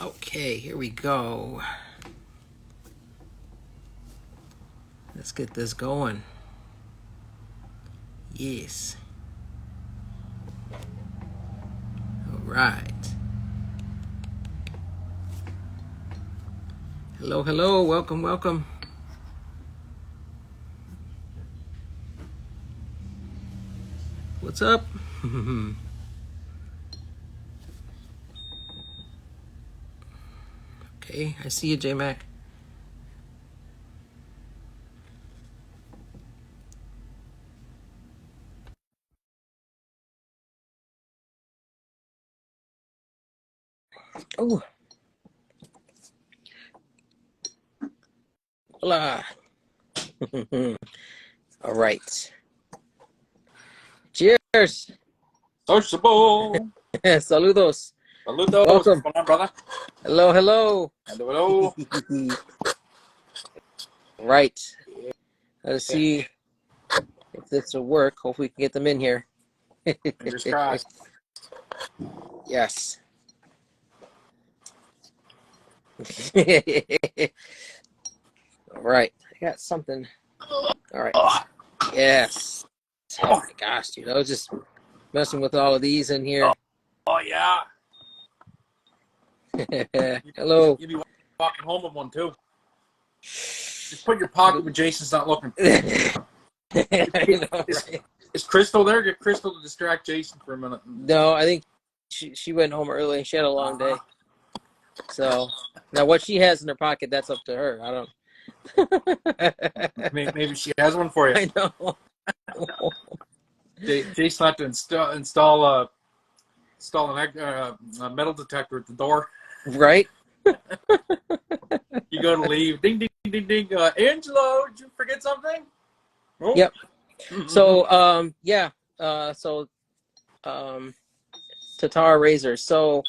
Okay, here we go. Let's get this going. Yes. All right. Hello, hello. Welcome, welcome. What's up? Okay, I see you, J-Mac. Oh. Hola. All right. Cheers. Sociable. Saludos. Saludos. Welcome. What's going on, brother? Hello, hello. Hello, hello. Right. Let's see if this will work. Hopefully we can get them in here. Fingers crossed. Yes. All right. I got something. All right. Yes. Oh my gosh, dude. I was just messing with all of these in here. Oh yeah. Hello. You'll be walking home with one too. Just put your pocket when Jason's not looking. I know, right? Is Crystal there? Get Crystal to distract Jason for a minute. No, I think she went home early. She had a long day. So now what she has in her pocket, that's up to her. I don't. Maybe she has one for you. I know. Jason had to install a metal detector at the door. Right? You go to leave. Ding, ding, ding, ding. Angelo, did you forget something? Oh. Yep. So, Tatara Razors. So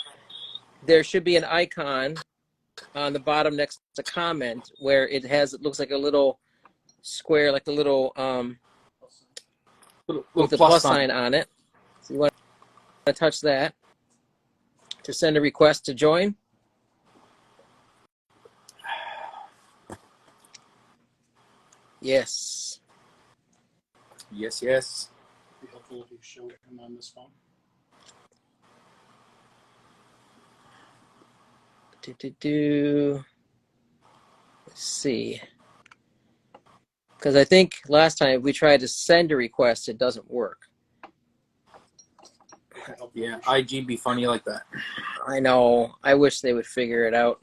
there should be an icon on the bottom next to comment where it looks like a little square, like a little with a plus sign on it. So you want to touch that to send a request to join. Yes. Yes, yes. Be helpful if you showed him on this phone. Let's see. Because I think last time we tried to send a request, it doesn't work. Yeah, IG be funny like that. I know. I wish they would figure it out.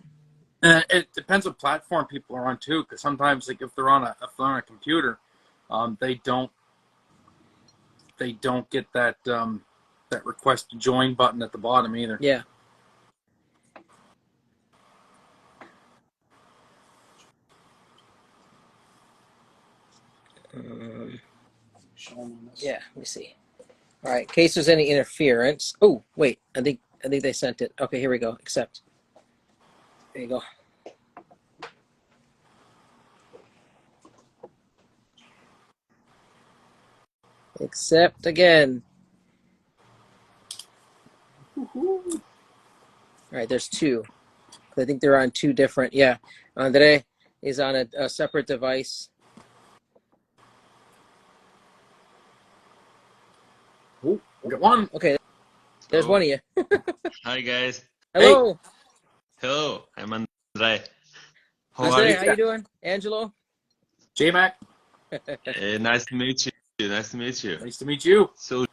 It depends what platform people are on too, because sometimes, like if they're on a computer, they don't get that that request to join button at the bottom either. Yeah. Yeah. Let me see. All right. In case there's any interference. Oh, wait. I think they sent it. Okay. Here we go. Accept. There you go. Accept again. All right. There's two. I think they're on two different. Yeah. Andre is on a separate device. Oh, we got one. Okay. There's one of you. Hi guys. Hello. Hello, I'm Andre. How Andre, are you? how you doing? Angelo? J-Mac, Nice to meet you. Nice to meet you. nice to meet you. So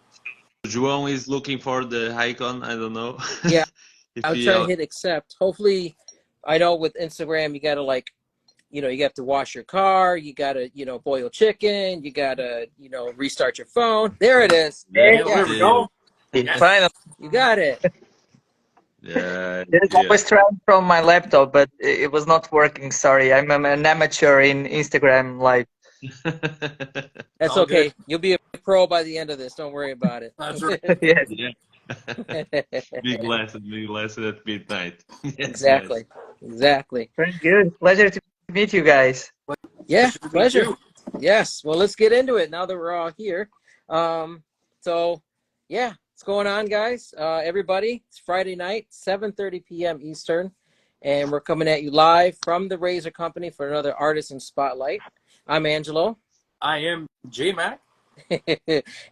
João is looking for the icon. I don't know. Yeah. If I'll he try to hit accept. Hopefully, I know with Instagram, you got to you have to wash your car. You got to, boil chicken. You got to, restart your phone. There it is. Yeah, there we go. Finally. You got it. Yeah. I was trying from my laptop, but it was not working. Sorry, I'm an amateur in Instagram Live. That's All okay. good. You'll be a pro by the end of this. Don't worry about it. That's right. Yes. Yeah. Big lesson at midnight. Yes, Exactly. Exactly. Very good. Pleasure to meet you guys. Yeah, Good to meet pleasure. you. Yes. Well, let's get into it now that we're all here. So, yeah, what's going on, guys? Everybody, it's Friday night, 7:30 p.m. Eastern. and we're coming at you live from the Razor Company for another Artisan Spotlight. I'm Angelo. I am J-Mac.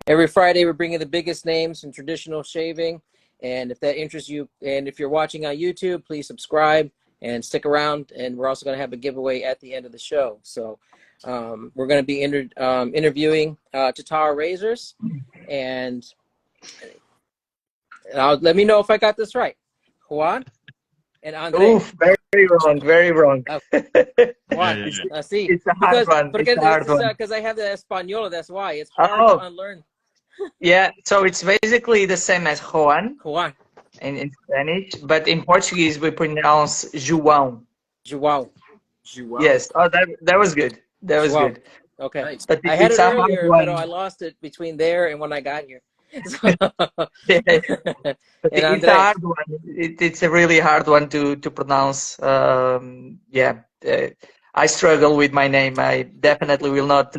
Every Friday, we're bringing the biggest names in traditional shaving, and if that interests you, and if you're watching on YouTube, please subscribe and stick around, and we're also going to have a giveaway at the end of the show. So we're going to be interviewing Tatara Razors, and let me know if I got this right. Juan and Andre. Oof, very wrong, very wrong. Juan, see, it's a hard one. Because I have the Espanol, that's why. It's hard to unlearn. Yeah, so it's basically the same as Juan in Spanish, but in Portuguese we pronounce João. João. Yes, oh, that was good. That was good. Okay. Nice. But I had it earlier, but I lost it between there and when I got here. But it's a hard one. It's a really hard one to pronounce. I struggle with my name. I definitely will not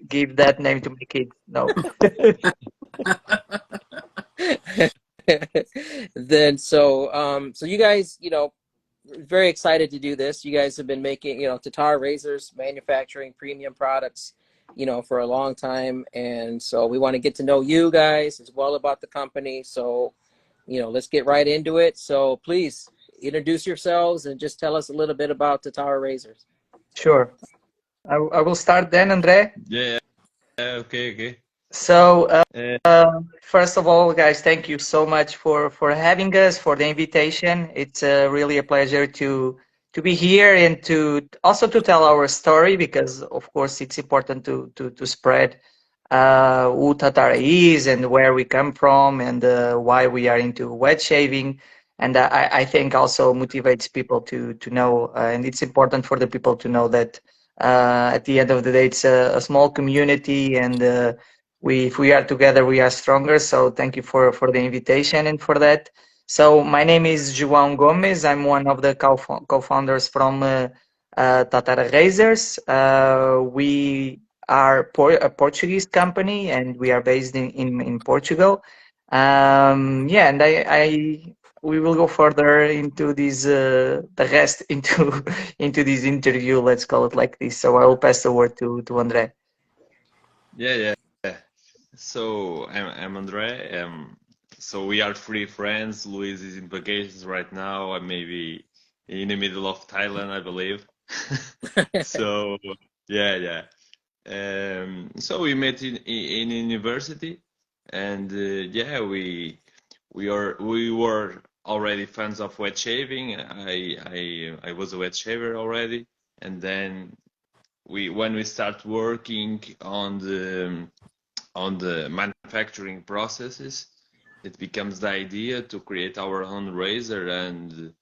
give that name to my kids. No. Then so you guys, very excited to do this. You guys have been making, Tatara Razors, manufacturing premium products, for a long time. And so we want to get to know you guys as well about the company. So, let's get right into it. So please introduce yourselves and just tell us a little bit about Tatara Razors. Sure. I will start then, Andre. Yeah. Okay. So, first of all, guys, thank you so much for having us, for the invitation. It's really a pleasure to be here and to also to tell our story, because of course it's important to spread who Tatara is and where we come from and why we are into wet shaving. And I think also motivates people to know, and it's important for the people to know that at the end of the day, it's a small community, and if we are together, we are stronger. So thank you for the invitation and for that. So my name is João Gomes. I'm one of the co-founders from Tatara Razors. We are a Portuguese company, and we are based in Portugal. And we will go further into this the rest into this interview. Let's call it like this. So I will pass the word to Andre. Yeah. So I'm Andre. So we are three friends. Luis is in vacations right now. I'm maybe in the middle of Thailand, I believe. So yeah. So we met in university, and we were already fans of wet shaving. I was a wet shaver already, and then when we start working on the manufacturing processes, it becomes the idea to create our own razor and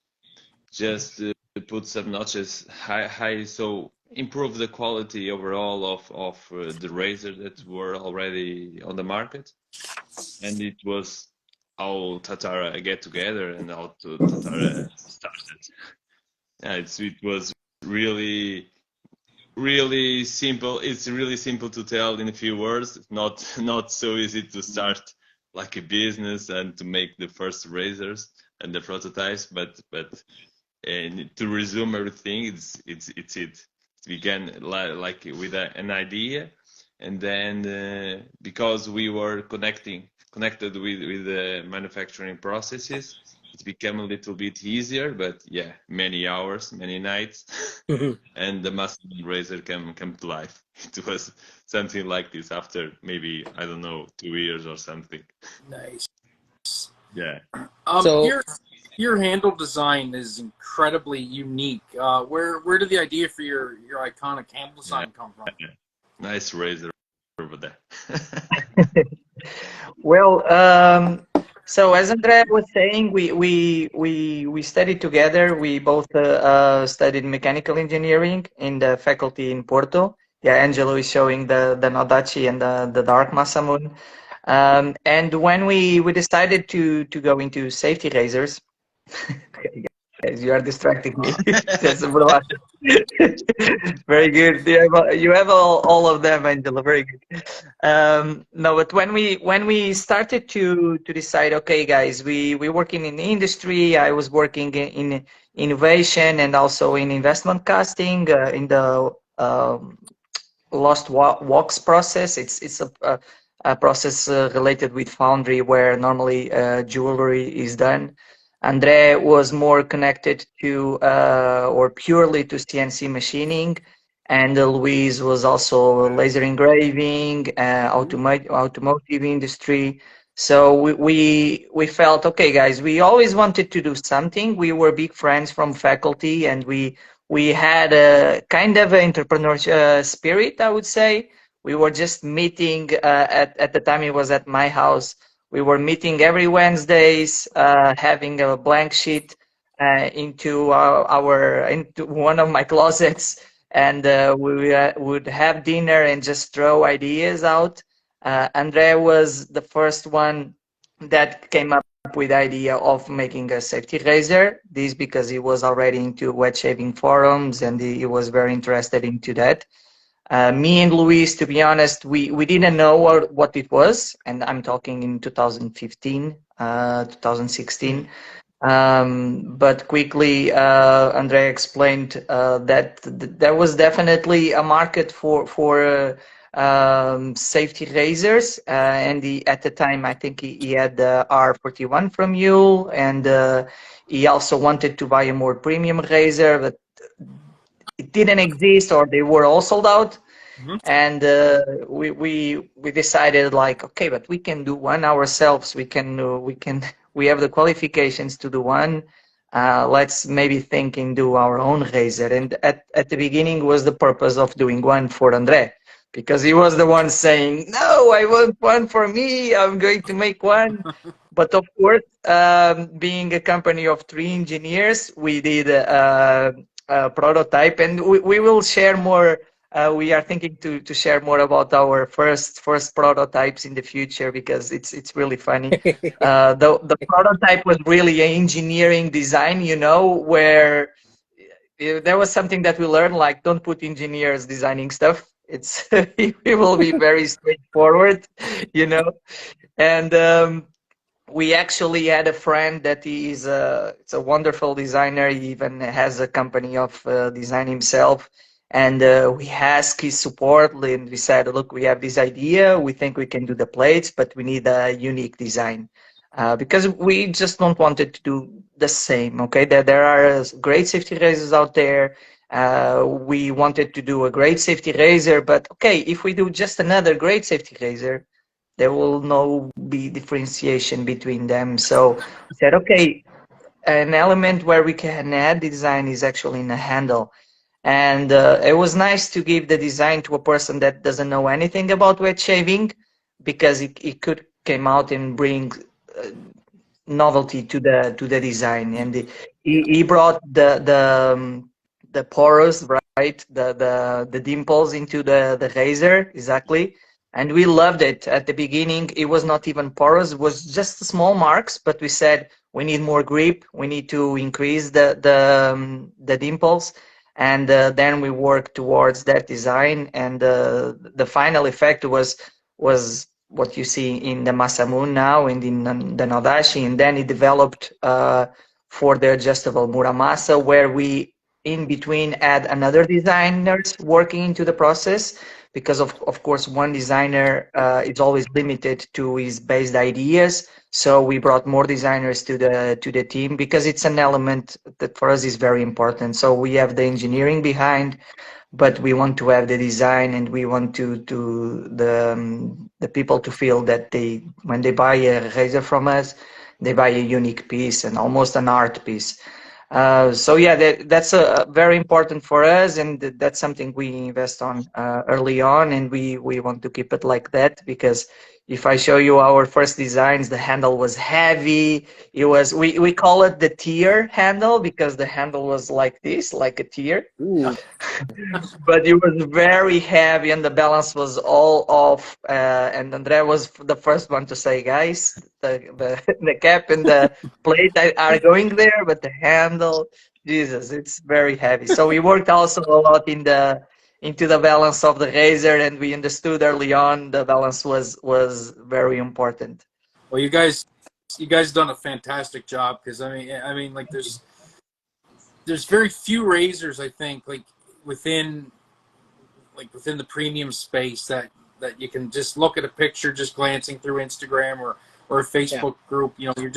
just put some notches high, so improve the quality overall of the razor that were already on the market. And it was how Tatara get together and how Tatara started. Yeah, it was really simple. It's really simple to tell in a few words. Not so easy to start like a business and to make the first razors and the prototypes, but and to resume everything, it began like with an idea, and then because we were connected with the manufacturing processes, it became a little bit easier. But yeah, many hours, many nights, and the master razor came to life. It was something like this after maybe, I don't know, 2 years or something. Nice. Yeah. Your handle design is incredibly unique. Where did the idea for your iconic handle design come from? Nice razor over there. Well, so as Andrea was saying, we studied together. We both studied mechanical engineering in the faculty in Porto. Yeah, Angelo is showing the Nodachi and the Dark Masamune. And when we decided to go into safety razors, guys, you are distracting me. That's a Very good. You have all of them, Angela. Very good. No, but when we started to decide, okay, guys, we working in the industry. I was working in innovation and also in investment casting in the lost walks process. It's a process related with foundry where normally jewelry is done. Andre was more connected to or purely to CNC machining, and Luis was also laser engraving, automotive industry. So we felt, okay, guys, we always wanted to do something. We were big friends from faculty, and we had a kind of an entrepreneurial spirit, I would say. We were just meeting at the time it was at my house. We were meeting every Wednesdays, having a blank sheet into into one of my closets, and we would have dinner and just throw ideas out. Andre was the first one that came up with the idea of making a safety razor. This because he was already into wet shaving forums and he was very interested into that. Me and Luis, to be honest, we didn't know what it was, and I'm talking in 2015, 2016. But quickly, Andrea explained that there was definitely a market for safety razors, and at the time, I think he had the R41 from you, and he also wanted to buy a more premium razor, but it didn't exist or they were all sold out. Mhm. And we decided like, okay, but we can do one ourselves. We have the qualifications to do one. Let's maybe think and do our own razor. And at the beginning was the purpose of doing one for Andre, because he was the one saying, no, I want one for me. I'm going to make one. But of course, being a company of 3 engineers, we did a prototype, and we will share more. We are thinking to share more about our first prototypes in the future because it's really funny. The prototype was really an engineering design, where there was something that we learned, like don't put engineers designing stuff. It's it will be very straightforward, you know. And we actually had a friend that is it's a wonderful designer. He even has a company of design himself, and we asked his support, and we said, look, we have this idea, we think we can do the plates, but we need a unique design, because we just don't want it to do the same. Okay, there are great safety razors out there. We wanted to do a great safety razor, but okay, if we do just another great safety razor, there will no be differentiation between them. So we said, okay, an element where we can add design is actually in a handle. And it was nice to give the design to a person that doesn't know anything about wet shaving, because it could came out and bring uh, novelty to the design. And he brought the porous, right, the dimples into the razor, exactly. And we loved it. At the beginning it was not even porous, it was just small marks, but we said we need more grip, we need to increase the dimples. And then we worked towards that design, and the final effect was what you see in the Masamune now and in the Nadashi. And then it developed for the adjustable Muramasa, where we in between add another designers working into the process, because of course one designer is always limited to his based ideas. So we brought more designers to the team, because it's an element that for us is very important. So we have the engineering behind, but we want to have the design, and we want to the people to feel that they, when they buy a razor from us, they buy a unique piece and almost an art piece. So yeah, that's very important for us, and that's something we invest on early on, and we want to keep it like that, because if I show you our first designs, the handle was heavy. It was we call it the tear handle because the handle was like this, like a tear. Ooh. But it was very heavy and the balance was all off. And Andre was the first one to say, guys, the cap and the plate are going there, but the handle, Jesus, it's very heavy. So we worked also a lot into the balance of the razor, and we understood early on the balance was very important. Well, you guys done a fantastic job because I mean, like there's very few razors I think within within the premium space that you can just look at a picture just glancing through Instagram or a Yeah. Facebook group. You know, you're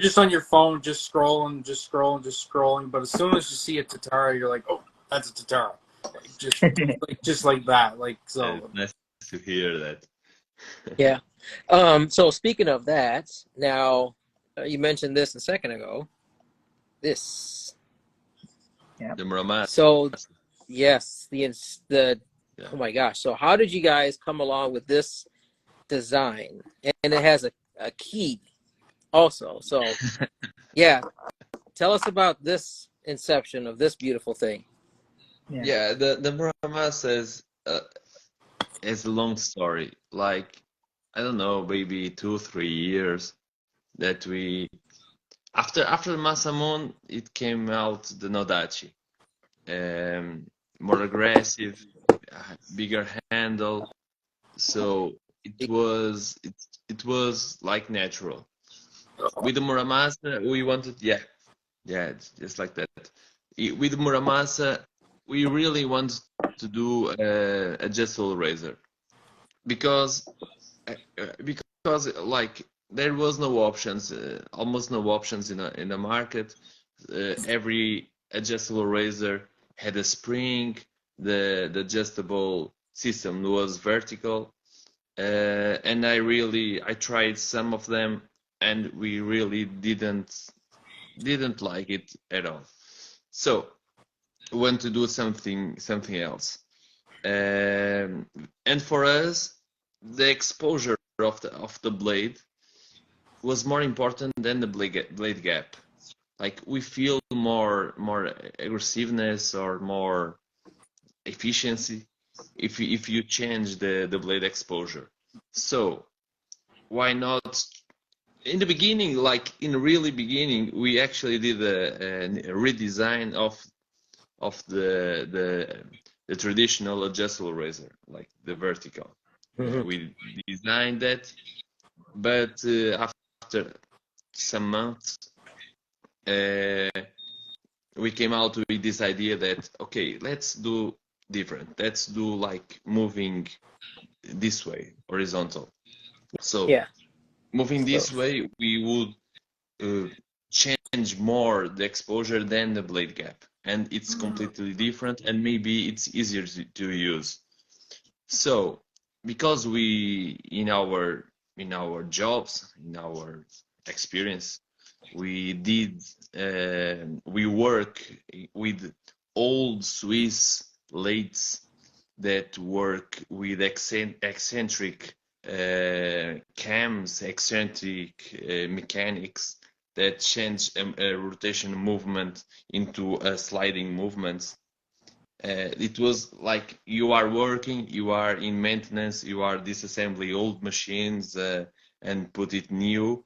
just on your phone, just scrolling. But as soon as you see a Tatara, you're like, oh, that's a Tatara. Just like that. Like Yeah, so. it's nice to hear that. Yeah. So speaking of that, now you mentioned this a second ago. This. The Muramasa. So yes, the Yeah. oh my gosh. So how did you guys come along with this design? And it has a key also. So yeah, tell us about this inception of this beautiful thing. Yeah, the Muramasa is a long story. Like, I don't know, maybe 2 3 years that we after the Masamon it came out the Nodachi. More aggressive, bigger handle. So it was like natural. With the Muramasa, we wanted, yeah, it's just like that. With the Muramasa, we really want to do a adjustable razor because like there was no options, almost no options in the market. Every adjustable razor had a spring. The adjustable system was vertical, and I tried some of them, and we really didn't like it at all. So we want to do something else. And for us, the exposure of the blade was more important than the blade gap. Like we feel more aggressiveness or more efficiency if you change the blade exposure. So why not? In the beginning, like in the really beginning, we actually did a redesign of the traditional adjustable razor, like the vertical. Yeah, Mhm. we designed that, but after some months, uh, we came out with this idea that okay, let's do different. Let's do like moving this way, horizontal. So Yeah. moving So this way, we would change more the exposure than the blade gap, and it's completely different, and maybe it's easier to use. So because we in our jobs, in our experience, we work with old Swiss lathes that work with eccentric cams, eccentric mechanics that change a rotation movement into a sliding movement. It was like you are working, you are in maintenance, you are disassembling old machines and put it new.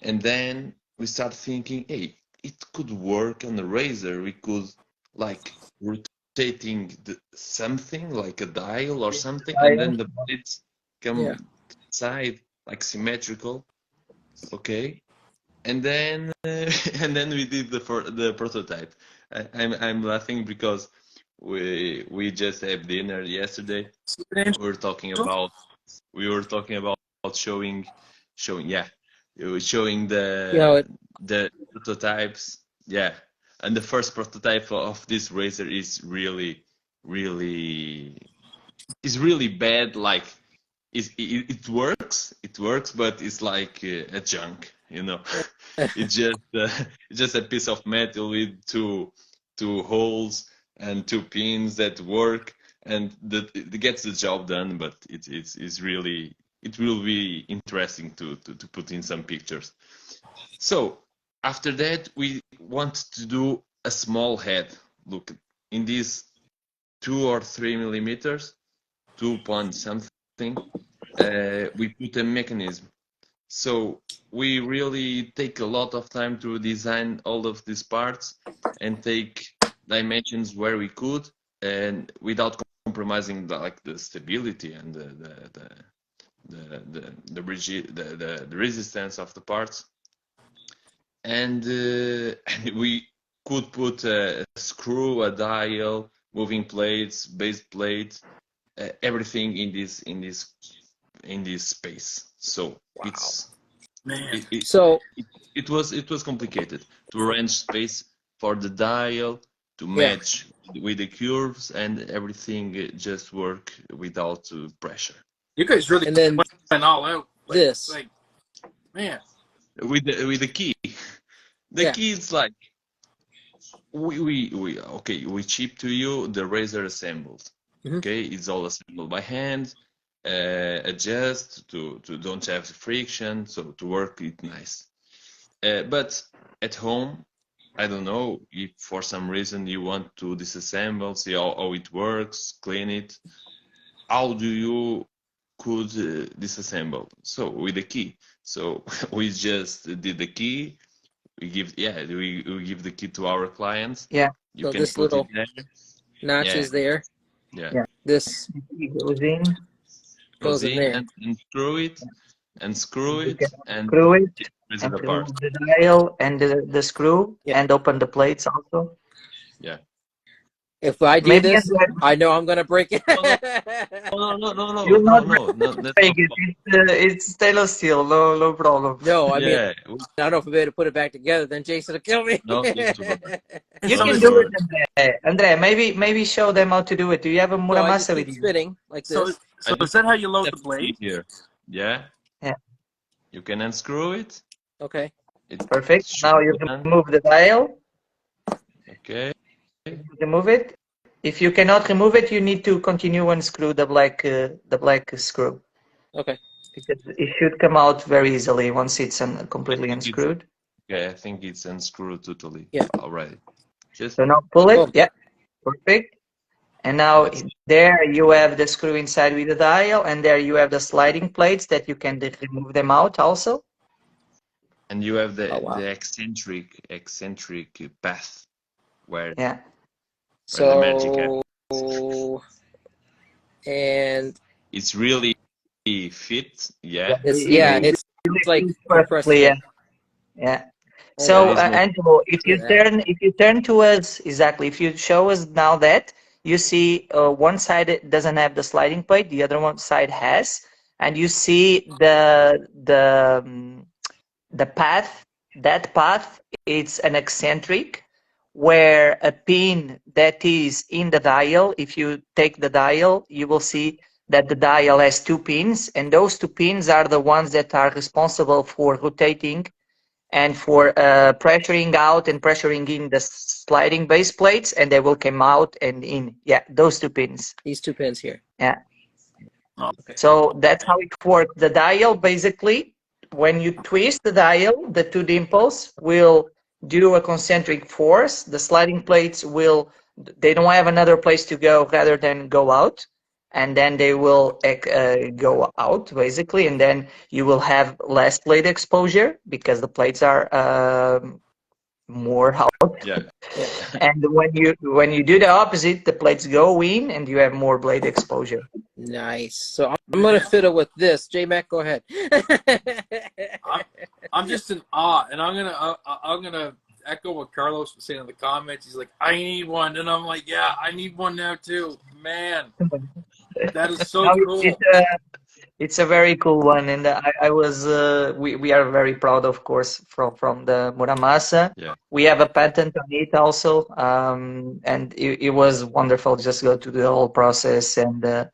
And then we start thinking, hey, it could work on the razor. We could like rotating something like a dial or something, and then the blades yeah. come side like symmetrical. Okay, and then and then we did the prototype. I'm laughing because we just had dinner yesterday. We were talking about showing yeah, showing You know, the prototypes. Yeah, and the first prototype of this razor is really is really bad. Like it works, but it's like a junk, you know. It's just it's just a piece of metal with two holes and two pins that work, and that it gets the job done, but it's really it will be interesting to put in some pictures. So after that, we want to do a small head. Look, in these 2 or 3 millimeters, 2 point something, we put a mechanism. So we really take a lot of time to design all of these parts and take dimensions where we could, and without compromising the stability and the resistance of the parts. And we could put a screw, a dial, moving plates, base plate, everything in this space. So Wow. Man. So it was complicated to arrange space for the dial to yeah. match with the curves, and everything just work without pressure. You guys really And then went all out. this. Like, man. With the key. The Yeah. key is like we ship to you the razor assembled. Mhm. Okay, it's all assembled by hand, adjust to don't have friction, so to work it nice. But at home, I don't know if for some reason you want to disassemble, see how it works, clean it. How do you could disassemble? So with the key. So we just did the key. We give the key to our clients. Yeah. You So can this put it little there. notch Yeah, is there. yeah. Yeah. This It goes in. goes in there. and screw it, You can and screw it raise it and apart. remove the dial and the screw Yeah. and open the plates also. Yeah. If I do Maybe this, I know I'm gonna break it. you'll not No, that's break not it. It's stainless steel. No problem. No, I mean, yeah. I don't know if I'm able to put it back together. Then Jason will kill me. No need to worry. You No can need do to it, worry. Andre. Andre, maybe show them how to do it. Do you have a So I just muramasa keep with you? spinning like So, this. so is that how you load Have the the key blade? here. Yeah. Yeah. You can unscrew it. Okay. It Perfect. should Now you be can done. remove the dial. Okay. Remove it. If you cannot remove it, you need to continue unscrew the black screw, Okay. because it should come out very easily once it's completely I think it's unscrewed. okay. I think it's unscrewed totally Yeah. already. Just So now pull it. Boom. Yeah, perfect. And now that's there you have the screw inside with the dial, and there you have the sliding plates that you can remove them out also. and you have Oh wow. the eccentric path where Yeah. the magic happens. So and It's really fit. Yeah. it's It it's really like fits compressed perfectly. in. Yeah. Yeah. Oh So, There wow. is no. Angelo, Look at that. if you turn to us, exactly, if you show us now that you see one side it doesn't have the sliding plate, the other one side has, and you see the path. That path, it's an eccentric, where a pin that is in the dial, if you take the dial, you will see that the dial has two pins, and those two pins are the ones that are responsible for rotating and for pressuring out and pressuring in the sliding base plates, and they will come out and in. Yeah, those two pins. These two pins here. Yeah. Okay. So that's how it works. The dial, basically, when you twist the dial, the two dimples will do a concentric force. The sliding plates will, they don't have another place to go rather than go out. And then they will go out, basically. And then you will have less blade exposure because the plates are more out. Yeah. Yeah. And when you do the opposite, the plates go in and you have more blade exposure. Nice. So I'm gonna fiddle with this. J Mac, go ahead. I'm just in awe, and I'm gonna echo what Carlos was saying in the comments. He's like, I need one, and I'm like, yeah, I need one now too. Man, that is so Now cool. it's a very cool one, and I was we are very proud, of course, from the Muramasa. Yeah. We have a patent on it also, and it was wonderful just go to the whole process, and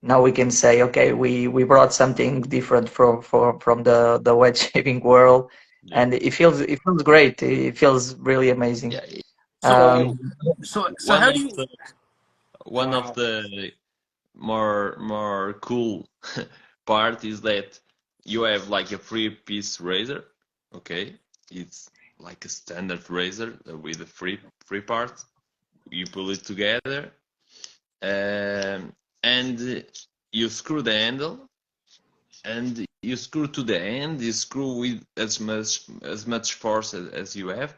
now we can say, okay, we brought something different from the wedge shaving world, Yeah. and it feels great. It feels really amazing. Yeah. So, Um, so One how of do you? the one Wow. of the more cool part is that you have like a three-piece razor. Okay, it's like a standard razor with a three parts. You pull it together, and you screw the handle, and you screw to the end. You screw with as much force as you have,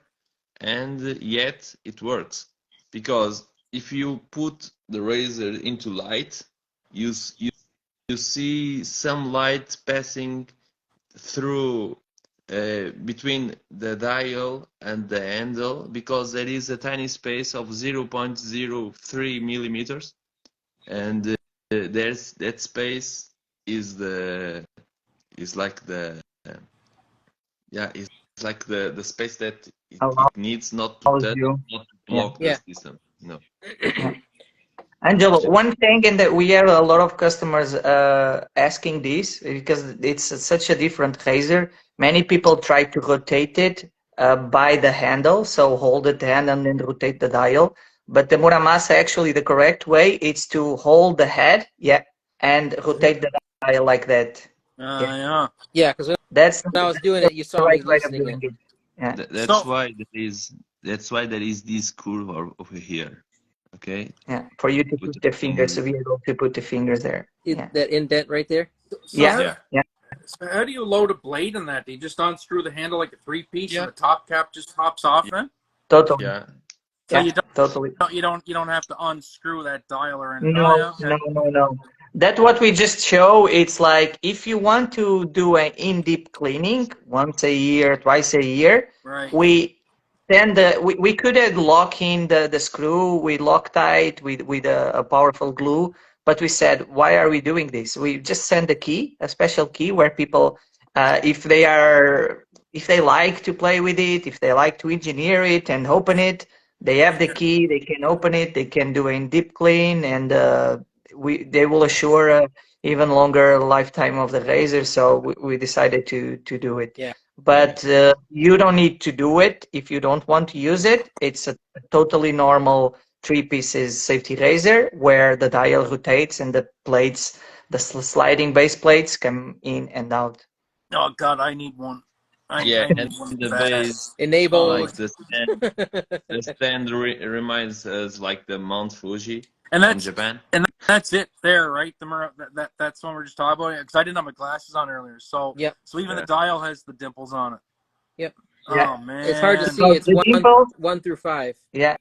and yet it works, because if you put the razor into light, you see some light passing through between the dial and the handle, because there is a tiny space of 0.03 millimeters, and there's that space is like the yeah, it's like the space that it needs not to Allows touch, you. not to Yeah. block the Yeah. system. No. Yeah. Angelo, one thing, and that we have a lot of customers asking this because it's such a different razor. Many people try to rotate it by the handle, so hold the hand and then rotate the dial. But the Muramasa, actually, the correct way is to hold the head, yeah, and rotate the dial like that. Yeah, Yeah. Yeah, because that's when I was doing the it, you saw right me way of loosening doing it. it. Yeah. That's So why there is this curve over here. Okay, Yeah, for you to put put the the fingers, fingers. to be able to put the fingers there. Yeah, That indent right there. so yeah, how, Yeah, yeah, so how do you load a blade in that? Do you just unscrew the handle like a three-piece yeah, and the top cap just pops off then? totally. yeah. So Yeah, totally. you don't have to unscrew that dial or anything. Oh No, yeah, okay. no, no, no. That what we just show. It's like if you want to do an in-deep cleaning once a year, twice a year, Right. we we could have lock in the screw with Loctite with a powerful glue, but we said, why are we doing this? We just send a key, a special key where people, if they like to play with it, if they like to engineer it and open it, they have the key, they can open it, they can do a deep clean, and they will assure even longer lifetime of the razor. So we decided to do it. Yeah. But you don't need to do it if you don't want to use it. It's a totally normal three pieces safety razor where the dial rotates and the plates, the sliding base plates come in and out. Oh God, I need one. Yeah, I need and one the bad. base, Oh, like Enabled. the stand reminds us like the Mount Fuji and from Japan. that's it there, right? That's one we're just talking about. Because I didn't have my glasses on earlier, so Yep. even Yeah. the dial has the dimples on it. Yep. Yeah. Oh man, It's hard to So see. It's the dimples, 1 through 5. yeah.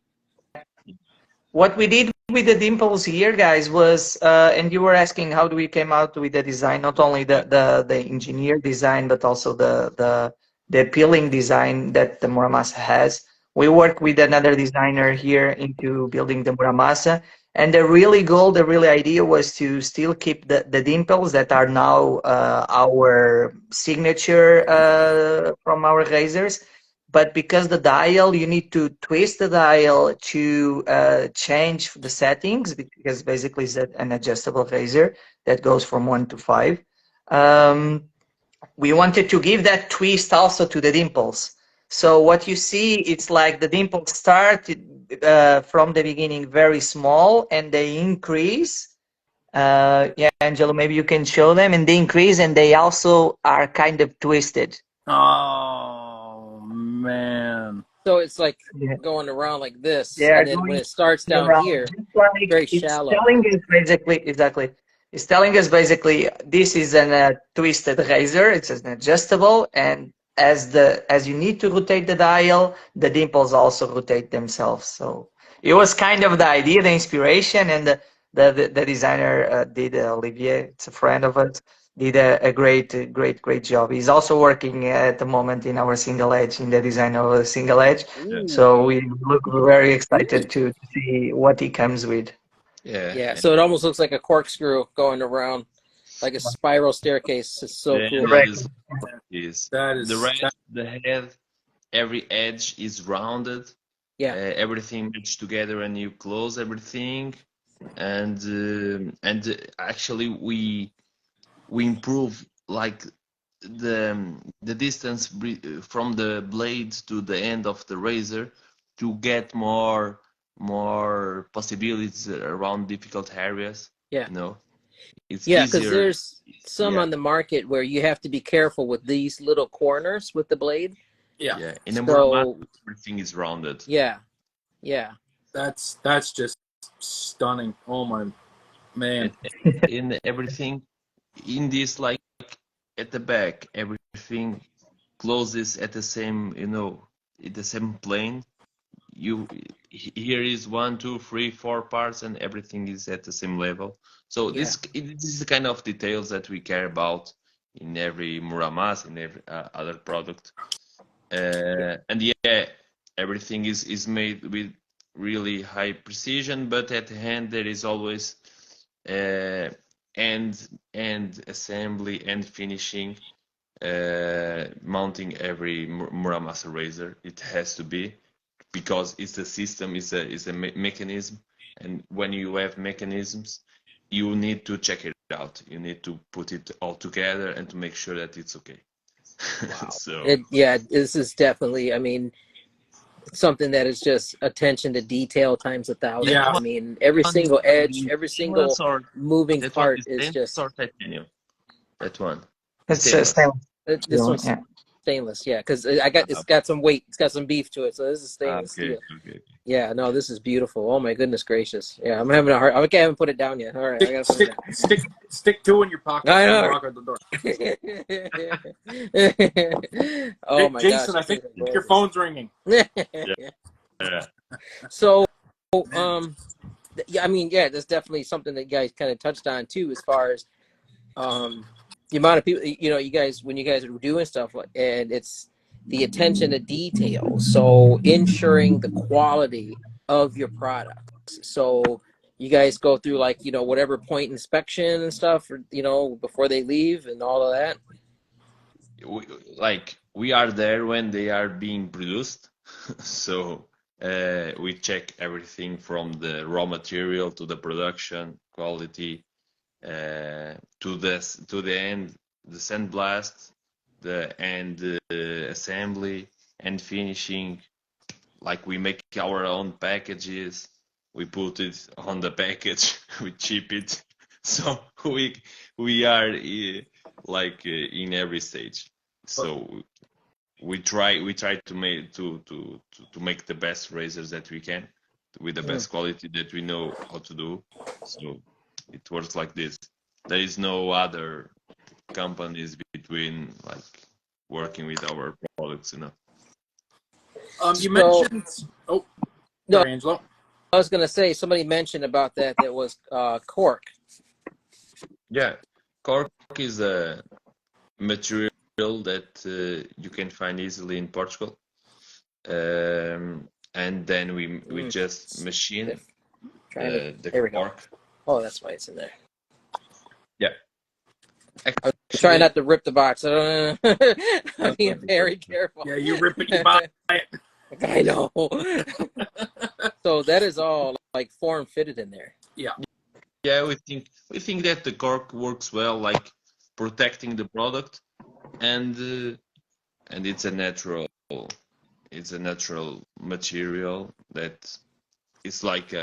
What we did with the dimples here, guys, was, and you were asking how do we came out with the design, not only the engineer design, but also the appealing design that the Muramasa has. We work with another designer here into building the Muramasa, and the really goal, the really idea was to still keep the dimples that are now our signature from our razors, but because the dial, you need to twist the dial to change the settings, because basically it's an adjustable razor that goes from 1 to 5. We wanted to give that twist also to the dimples. So what you see, it's like the dimples start from the beginning very small and they increase. Yeah, Angelo, maybe you can show them, and they increase and they also are kind of twisted. oh man. So it's like Yeah. going around like this, They are and then when going it starts down around, here, just like very it's shallow. telling us basically, exactly. It's telling us basically this is an twisted razor. It's an adjustable, and as you need to rotate the dial, the dimples also rotate themselves. So it was kind of the idea, the inspiration, and the designer did Olivier. It's a friend of us. Did a great job. He's also working at the moment in our single edge, in the design of a single edge. Yeah. So Ooh. we look very excited to see what he comes with. Yeah. Yeah. So it almost looks like a corkscrew going around, like a spiral staircase. It's so Yeah, cool. that Correct. is That the is rest, the head, every edge is rounded. Yeah. Everything matched together, and you close everything, and actually we improve like the distance from the blade to the end of the razor to get more possibilities around difficult areas. Yeah. You know. It's Yeah, because easier. there's some Yeah, on the market where you have to be careful with these little corners with the blade. Yeah, yeah. In a Muramasa, So everything is rounded. yeah, yeah, that's just stunning. Oh my man. And in everything, in this, like at the back, everything closes at the same, in the same plane. You Here is one, two, three, four parts, and everything is at the same level. So yeah, this is the kind of details that we care about in every Muramas, in every other product. And yeah, everything is made with really high precision, but at the end there is always uh, end assembly and finishing, mounting every Muramasa razor. It has to be, because it's a system, it's a mechanism, and when you have mechanisms, you need to check it out. You need to put it all together and to make sure that it's okay. wow. So Yeah, this is definitely, I mean, something that is just attention to detail times a that thousand. Yeah. I mean, every one is single edge, maybe every stainless, single or moving that one part is is stainless just or titanium? That one, It's stainless. stainless this steel. one's Yeah. stainless. Yeah, because I got Uh, it's got some weight, it's got some beef to it. So this is stainless okay, steel. okay. Yeah, no, this is beautiful. Oh my goodness gracious. Yeah, I'm having a hard. I haven't put it down yet. All right, I Stick gotta put stick it stick two in your pockets down. I and know. walk out the door. Oh my gosh, Jason, I this think thing is your gorgeous. phone's ringing. Yeah, yeah. So, Man. yeah, I mean, yeah, that's definitely something that you guys kind of touched on too, as far as the amount of people, you guys, when you guys are doing stuff, and it's the attention to detail. So ensuring the quality of your products. So you guys go through, like, whatever point inspection and stuff, or, before they leave and all of that. we, we are there when they are being produced. So we check everything from the raw material to the production quality, to the end, the sandblast, the end assembly and finishing. Like, we make our own packages, we put it on the package, we ship it. So we are in every stage. So we try to make the best razors that we can, with the Mm. best quality that we know how to do. So it works like this. There is no other companies between, like, working with our products. You So, mentioned. Oh, no, sorry, Angelo. I was gonna say, somebody mentioned about that was cork. Yeah, cork is a material that you can find easily in Portugal. And then we Mm. just machine Trying to. the There we go. cork. Oh, that's why it's in there. Yeah, I was trying actually, not to rip the box. I don't know. I'm being very careful. Yeah, you rip it, you buy it. I know. So that is all like form fitted in there. Yeah. yeah, we think that the cork works well, like protecting the product, and it's a natural material that it's like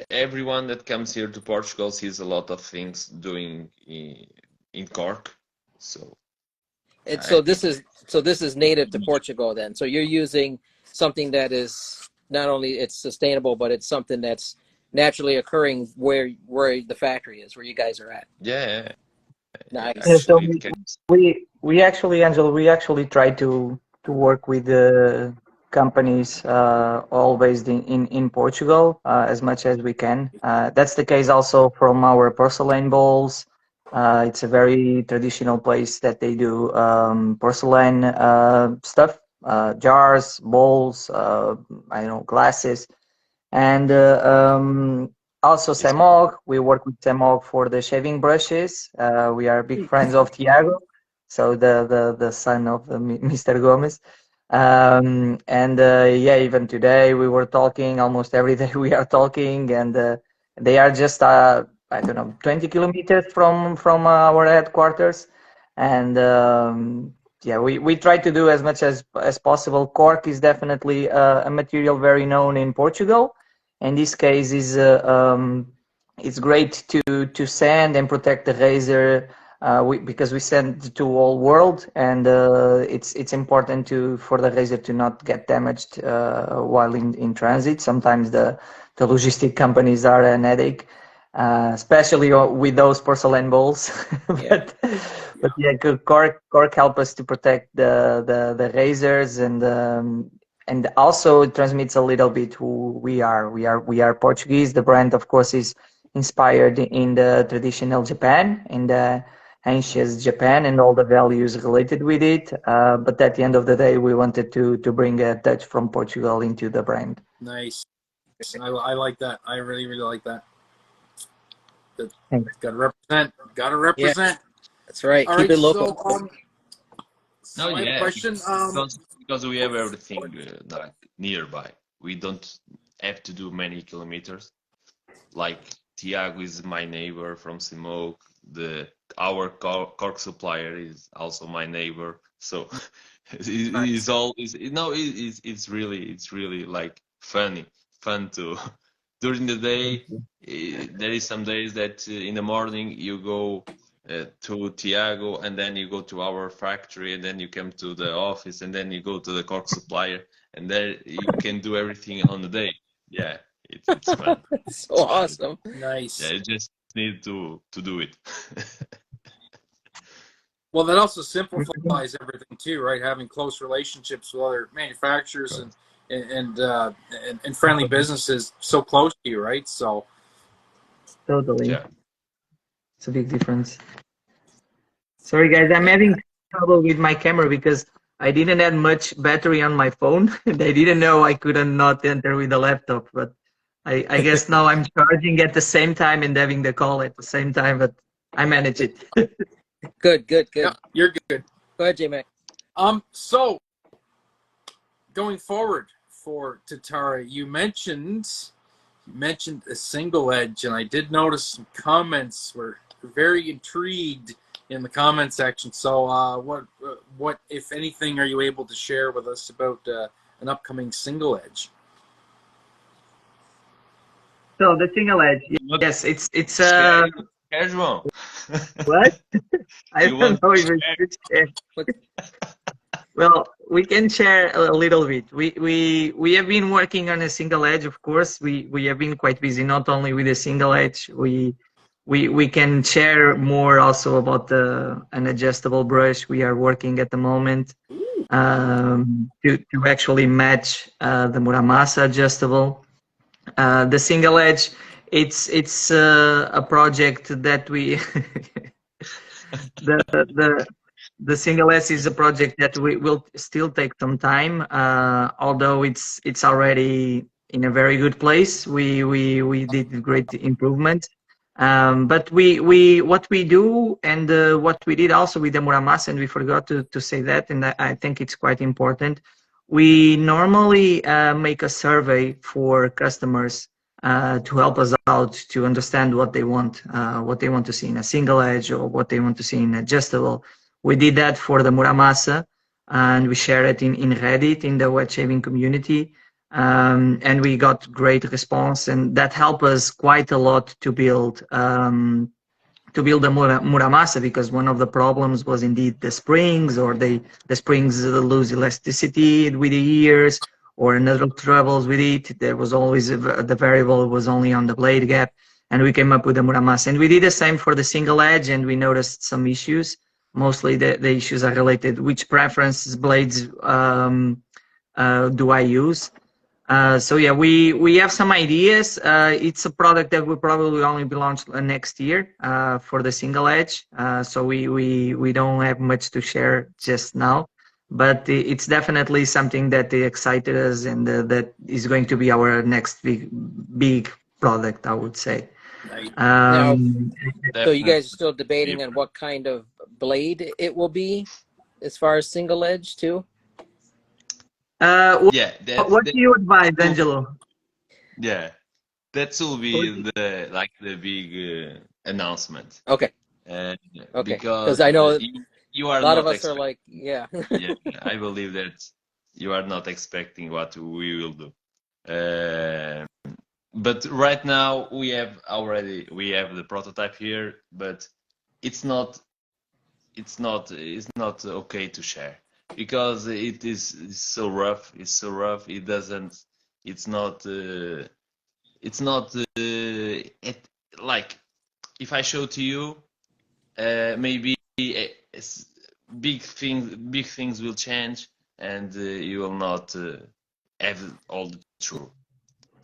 everyone that comes here to Portugal sees a lot of things doing in cork. So And I think, so this is native to Portugal then. So you're using something that is not only it's sustainable, but it's something that's naturally occurring where the factory is, where you guys are at. yeah, Nice. Yeah, so actually it can. we actually, Angelo, we actually try to work with the companies all based in Portugal as much as we can. That's the case also from our porcelain bowls. It's a very traditional place that they do porcelain stuff, jars, bowls, I don't know, glasses. And also It's Semog, we work with Semog for the shaving brushes. We are big friends of Tiago, so the son of Mr. Gomez. And yeah, even today we were talking, almost every day we are talking, and they are just I don't know, 20 kilometers from our headquarters. And yeah, we try to do as much as possible. Cork is definitely a material very known in Portugal, In this case, is it's great to send and protect the razor because we send to all world, and it's important for the razor to not get damaged while in transit. Sometimes the logistic companies are an headache, especially with those porcelain bowls. Yeah. But yeah, cork help us to protect the razors, and also it transmits a little bit who we are. We are Portuguese. The brand, of course, is inspired in the traditional Japan, in the ancient Japan, and all the values related with it. But at the end of the day, we wanted to bring a touch from Portugal into the brand. Nice. I like that. I really, really like that. Thanks. Got to represent. Got to Yeah. represent. That's right. All Keep right. it local. No, So I have a yeah, question. because we have everything like nearby. We don't have to do many kilometers. Like Tiago is my neighbor from Simoke. Our cork supplier is also my neighbor. So it's always it's really like fun to during the day. There is some days that in the morning you go to Tiago, and then you go to our factory, and then you come to the office, and then you go to the cork supplier, and there you can do everything on the day. Yeah, it's fun. So It's fun. awesome. Nice. Yeah, you just need to do it. Well, that also simplifies everything too, right? Having close relationships with other manufacturers and friendly businesses so close to you, right? So Totally. Yeah. It's a big difference. Sorry, guys, I'm having trouble with my camera because I didn't have much battery on my phone. They didn't know I couldn't not enter with the laptop, but I guess now I'm charging at the same time and having the call at the same time, but I manage it. Good, good, good. yeah, you're good. Go ahead, J Mac. So going forward for Tatara, you mentioned a single edge, and I did notice some comments were very intrigued in the comment section. So, what, if anything, are you able to share with us about an upcoming single edge? So the single edge, What yes, it's casual? what? I You don't want know to if it's share? well, we can share a little bit. We have been working on a single edge, of course. We have been quite busy, not only with a single edge. We can share more also about an adjustable brush we are working at the moment to actually match the Muramasa adjustable. The single edge, it's a project that we the single S is a project that we will still take some time, although it's already in a very good place. We did great improvement. But we what we do and what we did also with the Muramasa, and we forgot to say that, and I think it's quite important. We normally make a survey for customers to help us out to understand what they want to see in a single edge or what they want to see in adjustable. We did that for the Muramasa, and we share it in Reddit in the wet shaving community, and we got great response, and that helped us quite a lot to build the Muramasa, because one of the problems was indeed the springs, or the springs lose elasticity with the years, or another troubles with it. There was always the variable was only on the blade gap, and we came up with the Muramasa. And we did the same for the single edge, and we noticed some issues. Mostly the issues are related which preferences blades do I use. So yeah, we have some ideas. It's a product that will probably only be launched next year for the single edge. So we don't have much to share just now, but it's definitely something that excited us, and that is going to be our next big product, I would say. Now, so you Definitely. guys are still debating on what kind of blade it will be, as far as single edge too. Yeah, What do you advise, Angelo? yeah, that will be the big announcement. Okay, Uh, okay. because Because I know you a are lot of not us are like, yeah. yeah, I believe that you are not expecting what we will do. Uh, but right now we have the prototype here, but it's not it's not okay to share because it's so rough. It's so rough. It's not like if I show to you, maybe big things will change, and you will not have all the truth.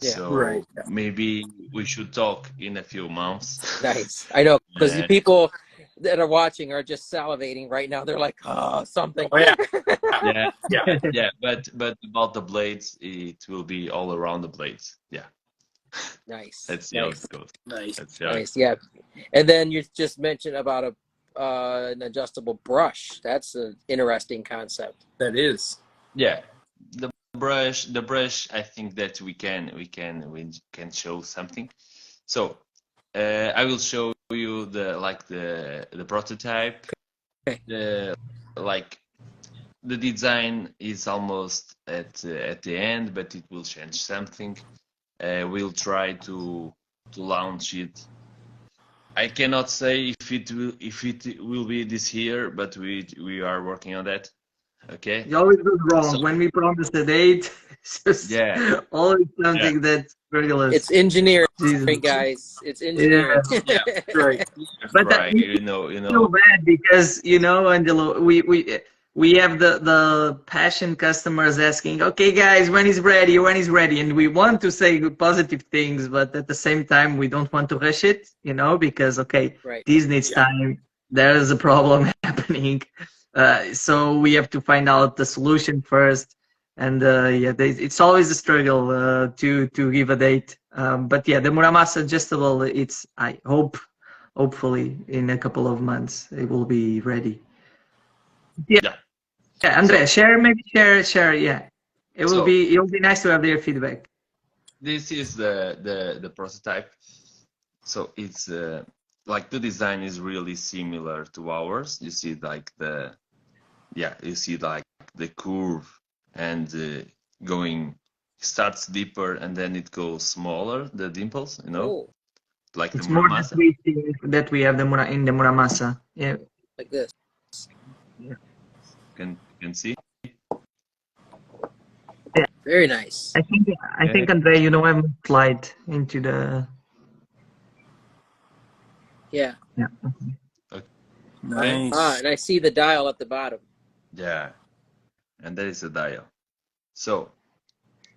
Yeah. So Right. maybe we should talk in a few months. Nice. I know, because Yeah. people that are watching are just salivating right now. They're like, oh, something. Oh yeah. Yeah, Yeah. yeah, but about the blades, it will be all around the blades. Yeah, Nice. let's see how Nice. it goes. Nice. Let's see how it Nice. Yeah. And then you just mentioned about an adjustable brush. That's an interesting concept. That is. Yeah, the brush. I think that we can show something. So I will show you the prototype. Okay. Like the design is almost at the end, but it will change something. We'll try to launch it. I cannot say if it will be this year, but we are working on that. Okay. You always go wrong So when we promise a date. It's just yeah, always yeah, something that's ridiculous. It's engineering, Jesus. guys. It's Yeah. engineering. yeah. Right. But Right. you You know. feel bad because Angelo, we have the passion customers asking, okay, guys, when is ready? When is ready? And we want to say positive things, but at the same time, we don't want to rush it, because okay, Right. this needs Yeah. time. There is a problem happening, so we have to find out the solution first. And it's always a struggle to give a date. But yeah, the Muramasa adjustable, I hope. Hopefully, in a couple of months, it will be ready. Yeah, Yeah. yeah, Andrea, So share. Yeah, it'll so be nice to have their feedback. this is the prototype. So it's like the design is really similar to ours. You see the curve and going starts deeper and then it goes smaller, the dimples, Oh, like the It's more the Muramasa. twisting that we have in the Muramasa. Yeah, like this. Can see. yeah. Very nice. I think Andrea, I'm slide into the. Yeah. Yeah. Okay. Nice. And I see the dial at the bottom. Yeah, and there is a dial. So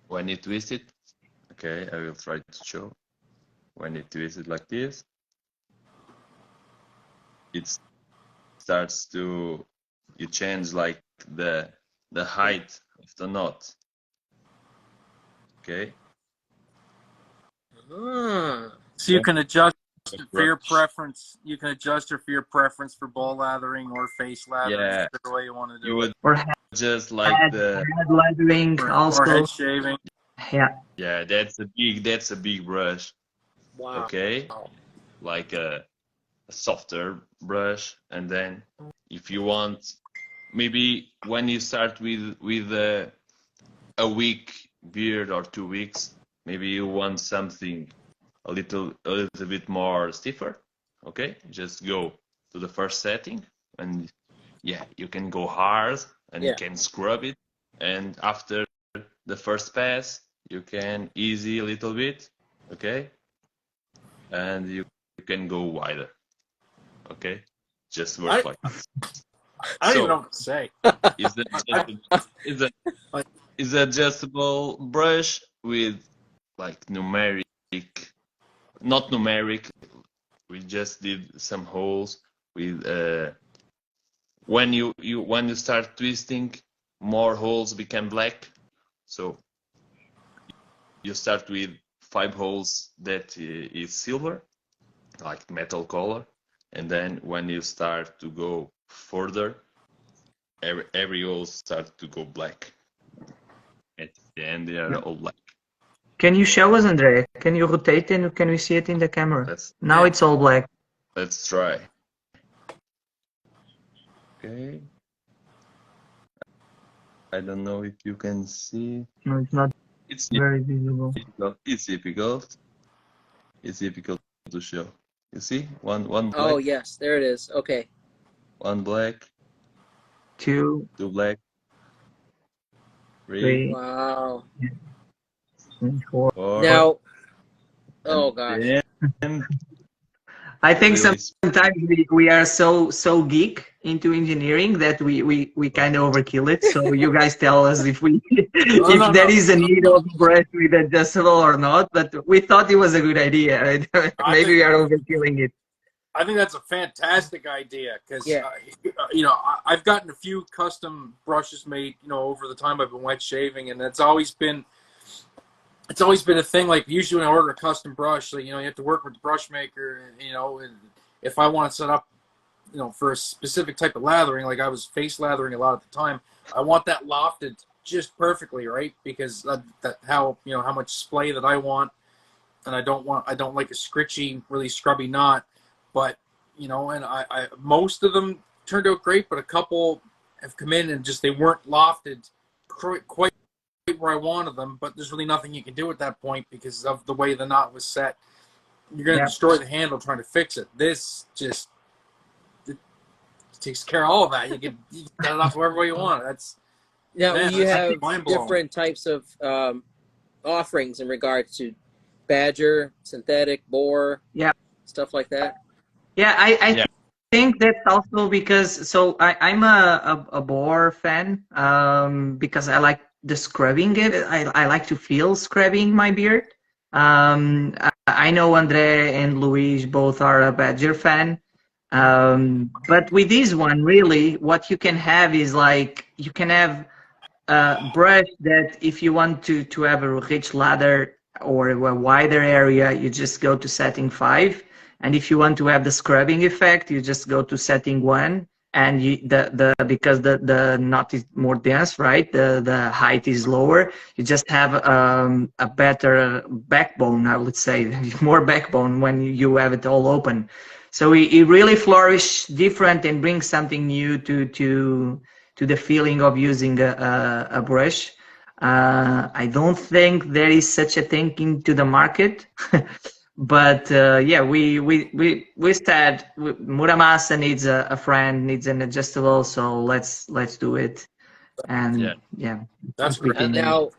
when you twist it, okay, I will try to show. When you twist it like this, it starts to you change like the height of the knot. Okay. Ah, So you can adjust it for your Brush. preference. You can adjust it for your preference for ball lathering or face lathering, Yeah. whichever way you want to You do would it. Or just like head lettering Or also. head shaving. Yeah, that's a big brush. wow. Okay, like a softer brush, and then if you want, maybe when you start with a week beard or 2 weeks, maybe you want something a little bit more stiffer. Okay, just go to the first setting, and yeah, you can go hard and you Yeah. can scrub it, and after the first pass, you can easy a little bit. Okay, and you can go wider. Okay, just work like this. I don't even know So what to say. is a is adjustable brush with like numeric, not numeric. We just did some holes with when you start twisting, more holes become black. So you start with 5 holes that is silver, like metal color, and then when you start to go further, every hole start to go black. At the end, they are all black. Can you show us, Andrea? Can you rotate and can we see it in the camera? Now it's all black. Let's try. Okay. I don't know if you can see. No, it's not. It's Very visible. difficult. It's difficult. It's difficult to show. You see, one Oh, black, yes, there it is. Okay. one black, Two, two black, three, three, Wow. and four. four, Now, oh and gosh. then I think really sometimes we are so geek into engineering that we kind of overkill it. So you guys tell us if we No, if no, there no. is a need of a brush with adjustable or not. But we thought it was a good idea. Right? I Maybe think we are overkilling it. I think that's a fantastic idea because Yeah. you know I've gotten a few custom brushes made over the time I've been wet shaving, and it's always been a thing. Like usually when I order a custom brush, you have to work with the brush maker, and if I want to set up for a specific type of lathering, like I was face lathering a lot at the time, I want that lofted just perfectly, right? Because that how much splay that I want, and I don't like a scritchy, really scrubby knot. But and I most of them turned out great, but a couple have come in and just they weren't lofted quite where I wanted them. But there's really nothing you can do at that point because of the way the knot was set. You're gonna Yeah. destroy the handle trying to fix it. This just it takes care of all of that. You can cut it off wherever way you want. Now, Man, you that's have mind blowing. different types of offerings in regards to badger, synthetic, boar, Yeah. stuff like that. Yeah, I yeah, think that's also because I'm a Boar fan because I like the scrubbing it. I like to feel scrubbing my beard. I know Andre and Luis both are a Badger fan. But with this one, really, what you can have is like you can have a brush that if you want to have a rich lather or a wider area, you just go to setting 5. And if you want to have the scrubbing effect, you just go to setting 1. And because the knot is more dense, right? The height is lower. You just have a better backbone, I would say, more backbone when you have it all open. So it really flourish different and brings something new to the feeling of using a brush. I don't think there is such a thing into the market. But yeah, we said Muramasa needs a friend, needs an adjustable, so let's do it. yeah. And yeah, That's we great. And can. now,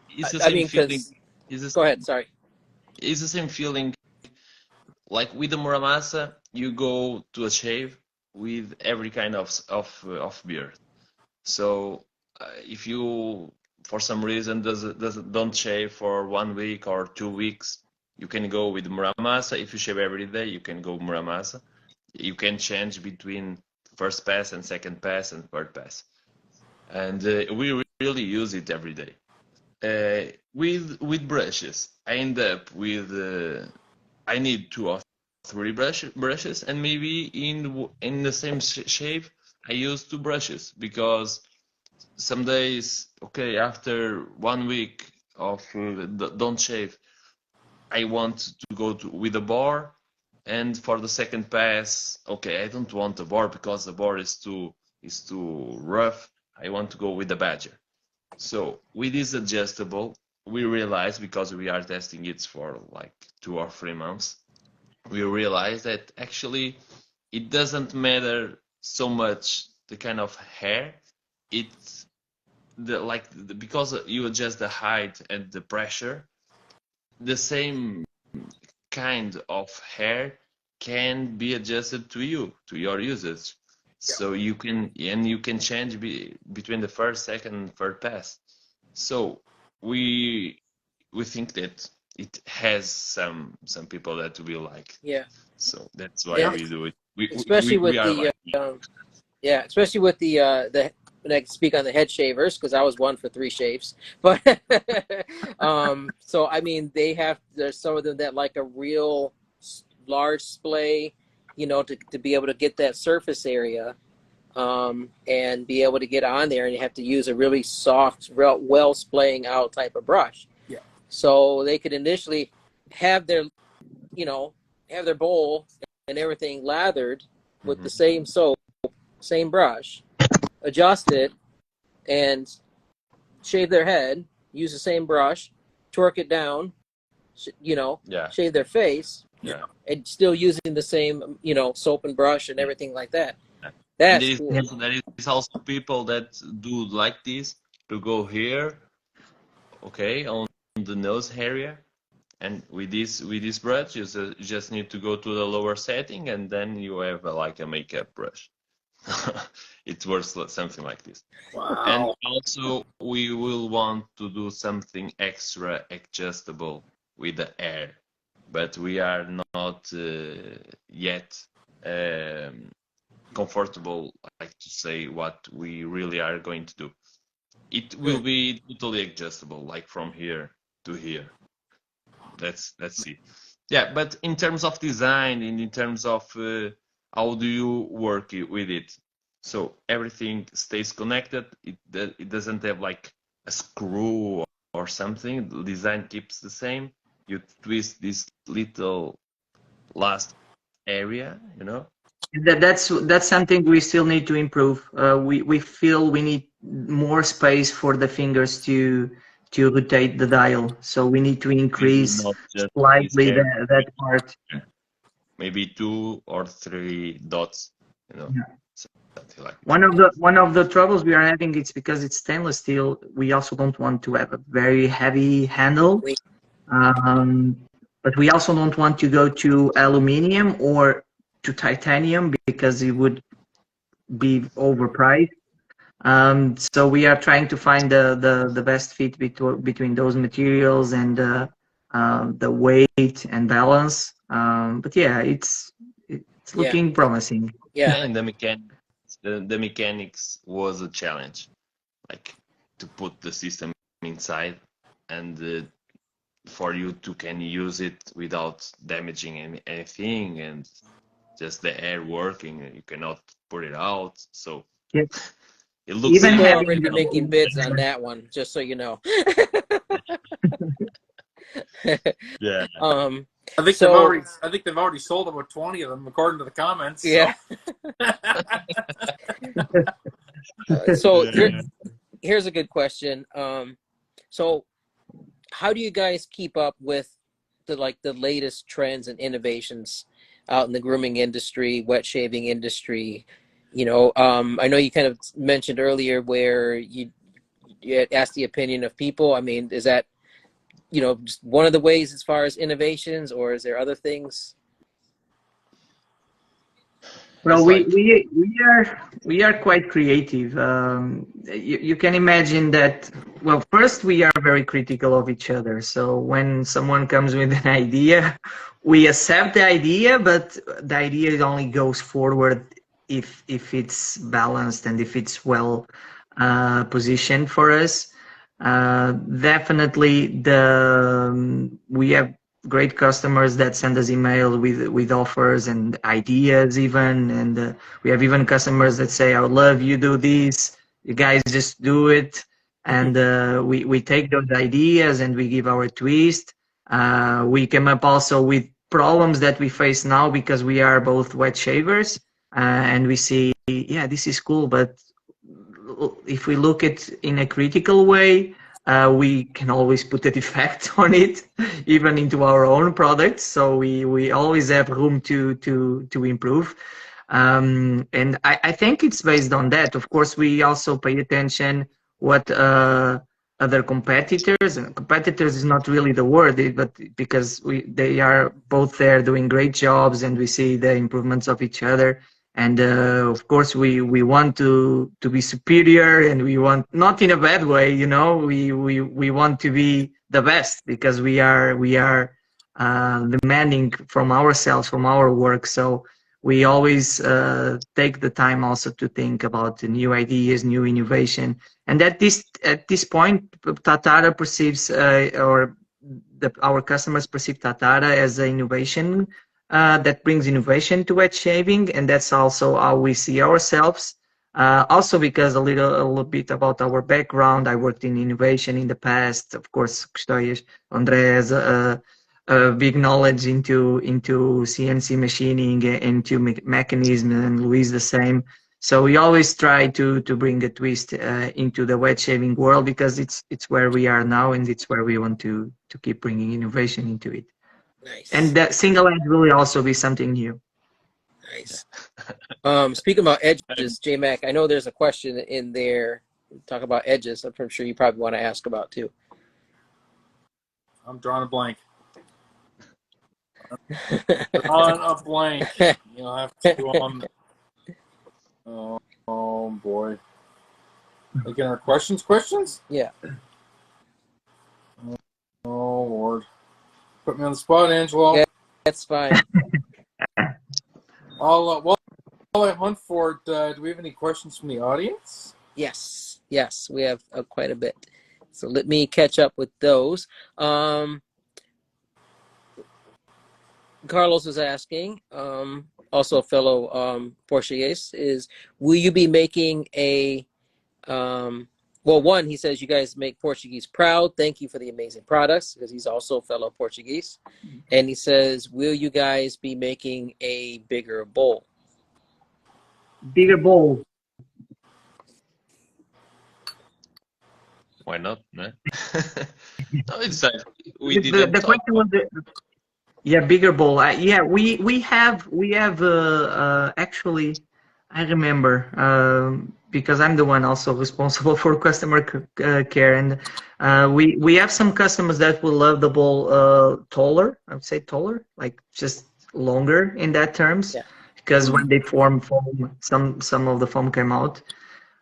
It's the I same mean, feeling. because go ahead. Sorry. It's the same feeling. Like with the Muramasa, you go to a shave with every kind of beard. So if you, for some reason, don't shave for 1 week or 2 weeks, you can go with Muramasa. If you shave every day, you can go Muramasa. You can change between first pass and second pass and third pass. And we really use it every day. With brushes, I end up with I need 2 or 3 brushes, and maybe in the same shape I use 2 brushes because some days, okay, after 1 week of don't shave, I want to go with a bar, and for the second pass, okay, I don't want a bar because the bar is too rough. I want to go with the badger. So with this adjustable, we realize because we are testing it for like 2 or 3 months, we realize that actually it doesn't matter so much the kind of hair. It's because you adjust the height and the pressure, the same kind of hair can be adjusted to your usage. So you can change between the first, second, and third pass. So we think that it has some people that will like. Yeah. So that's why And we do it. especially We with are the like, yeah, especially with the when I can speak on the head shavers because I was one for 3 shaves. But so I mean, there's some of them that like a real large splay, to be able to get that surface area, and be able to get on there, and you have to use a really soft, well splaying out type of brush. Yeah. So they could initially have their, have their bowl and everything lathered with the same soap, same brush, adjust it, and shave their head, use the same brush, torque it down, you know, Yeah, shave their face, yeah. and still using the same, you know, soap and brush and everything like that. And That's cool. there is also people that do like this to go here, okay, on the nose area, and with this brush, you just need to go to the lower setting, and then you have like a makeup brush. It works something like this. And Wow. also, we will want to do something extra adjustable with the air, but we are not yet comfortable, like to say what we really are going to do. It will be totally adjustable, like from here to here. Let's see. Yeah, but in terms of design and in terms of how do you work with it? So everything stays connected. It doesn't have like a screw or something. The design keeps the same. You twist this little last area, you know? That's something we still need to improve. We feel we need more space for the fingers to rotate the dial, so we need to Maybe increase not just this slightly area, that part. maybe 2 or 3 dots, you know, Yeah. something like One of the troubles we are having is because it's stainless steel. We also don't want to have a very heavy handle, um, but we also don't want to go to aluminium or to titanium because it would be overpriced. So we are trying to find the best fit between those materials and the weight and balance. But yeah, it's Yeah, looking promising. yeah, and the mechanics was a challenge, like to put the system inside and for you to can use it without damaging anything and just the air working. You cannot put it out, so Yeah. it looks Even people are having already making bids on that one, just so you know. yeah. um, I think so they've already sold about 20 of them, according to the comments. yeah, so Yeah. here's a good question. So how do you guys keep up with the latest trends and innovations out in the grooming industry, wet shaving industry? You know, I know you kind of mentioned earlier where you had asked the opinion of people. I mean, is that, you know, just one of the ways as far as innovations, or is there other things? Well, It's like we are quite creative. You can imagine that. Well, first we are very critical of each other. So when someone comes with an idea, we accept the idea, but the idea only goes forward if it's balanced and if it's well positioned for us. Definitely, we have great customers that send us email with offers and ideas even, and we have even customers that say, I would love you do this, you guys just do it. And we take those ideas and we give our twist. We came up also with problems that we face now because we are both wet shavers, and we see, yeah, this is cool, but if we look at in a critical way, we can always put a defect on it, even into our own products. So we always have room to improve. And I think it's based on that. Of course, we also pay attention what other competitors, and competitors is not really the word, but because they are both there doing great jobs, and we see the improvements of each other. And of course, we want to be superior, and we want, not in a bad way, you know, we want to be the best because we are demanding from ourselves, from our work. So we always take the time also to think about the new ideas, new innovation. And at this point, Tatara perceives our customers perceive Tatara as an innovation that brings innovation to wet shaving, and that's also how we see ourselves. Also, because a little bit about our background, I worked in innovation in the past. Of course, André has a big knowledge into CNC machining, into mechanism, and Luis the same. So we always try to bring a twist into the wet shaving world because it's where we are now and it's where we want to keep bringing innovation into it. And Nice, that single edge will also be something new. nice. Speaking about edges, J Mac, I know there's a question in there. Talk about edges. I'm sure you probably want to ask about too. I'm drawing a blank. Drawing a blank. You'll have to. Oh boy. Like in our questions? Yeah. Oh Lord. Put me on the spot, Angelo. Yeah, that's fine. While I hunt for it, do we have any questions from the audience? Yes, yes, we have quite a bit. So let me catch up with those. Carlos was asking, also a fellow Portuguese, is will you be making a well, one, he says you guys make Portuguese proud. Thank you for the amazing products, because he's also a fellow Portuguese. And he says, will you guys be making a bigger bowl? Bigger bowl. Why not? No, no, it's like we didn't The talk question was yeah, bigger bowl. Yeah, we have actually, I remember because I'm the one also responsible for customer care, and we have some customers that will love the bowl taller. I would say taller, like just longer in that terms, Yeah. because when they form foam, some of the foam came out.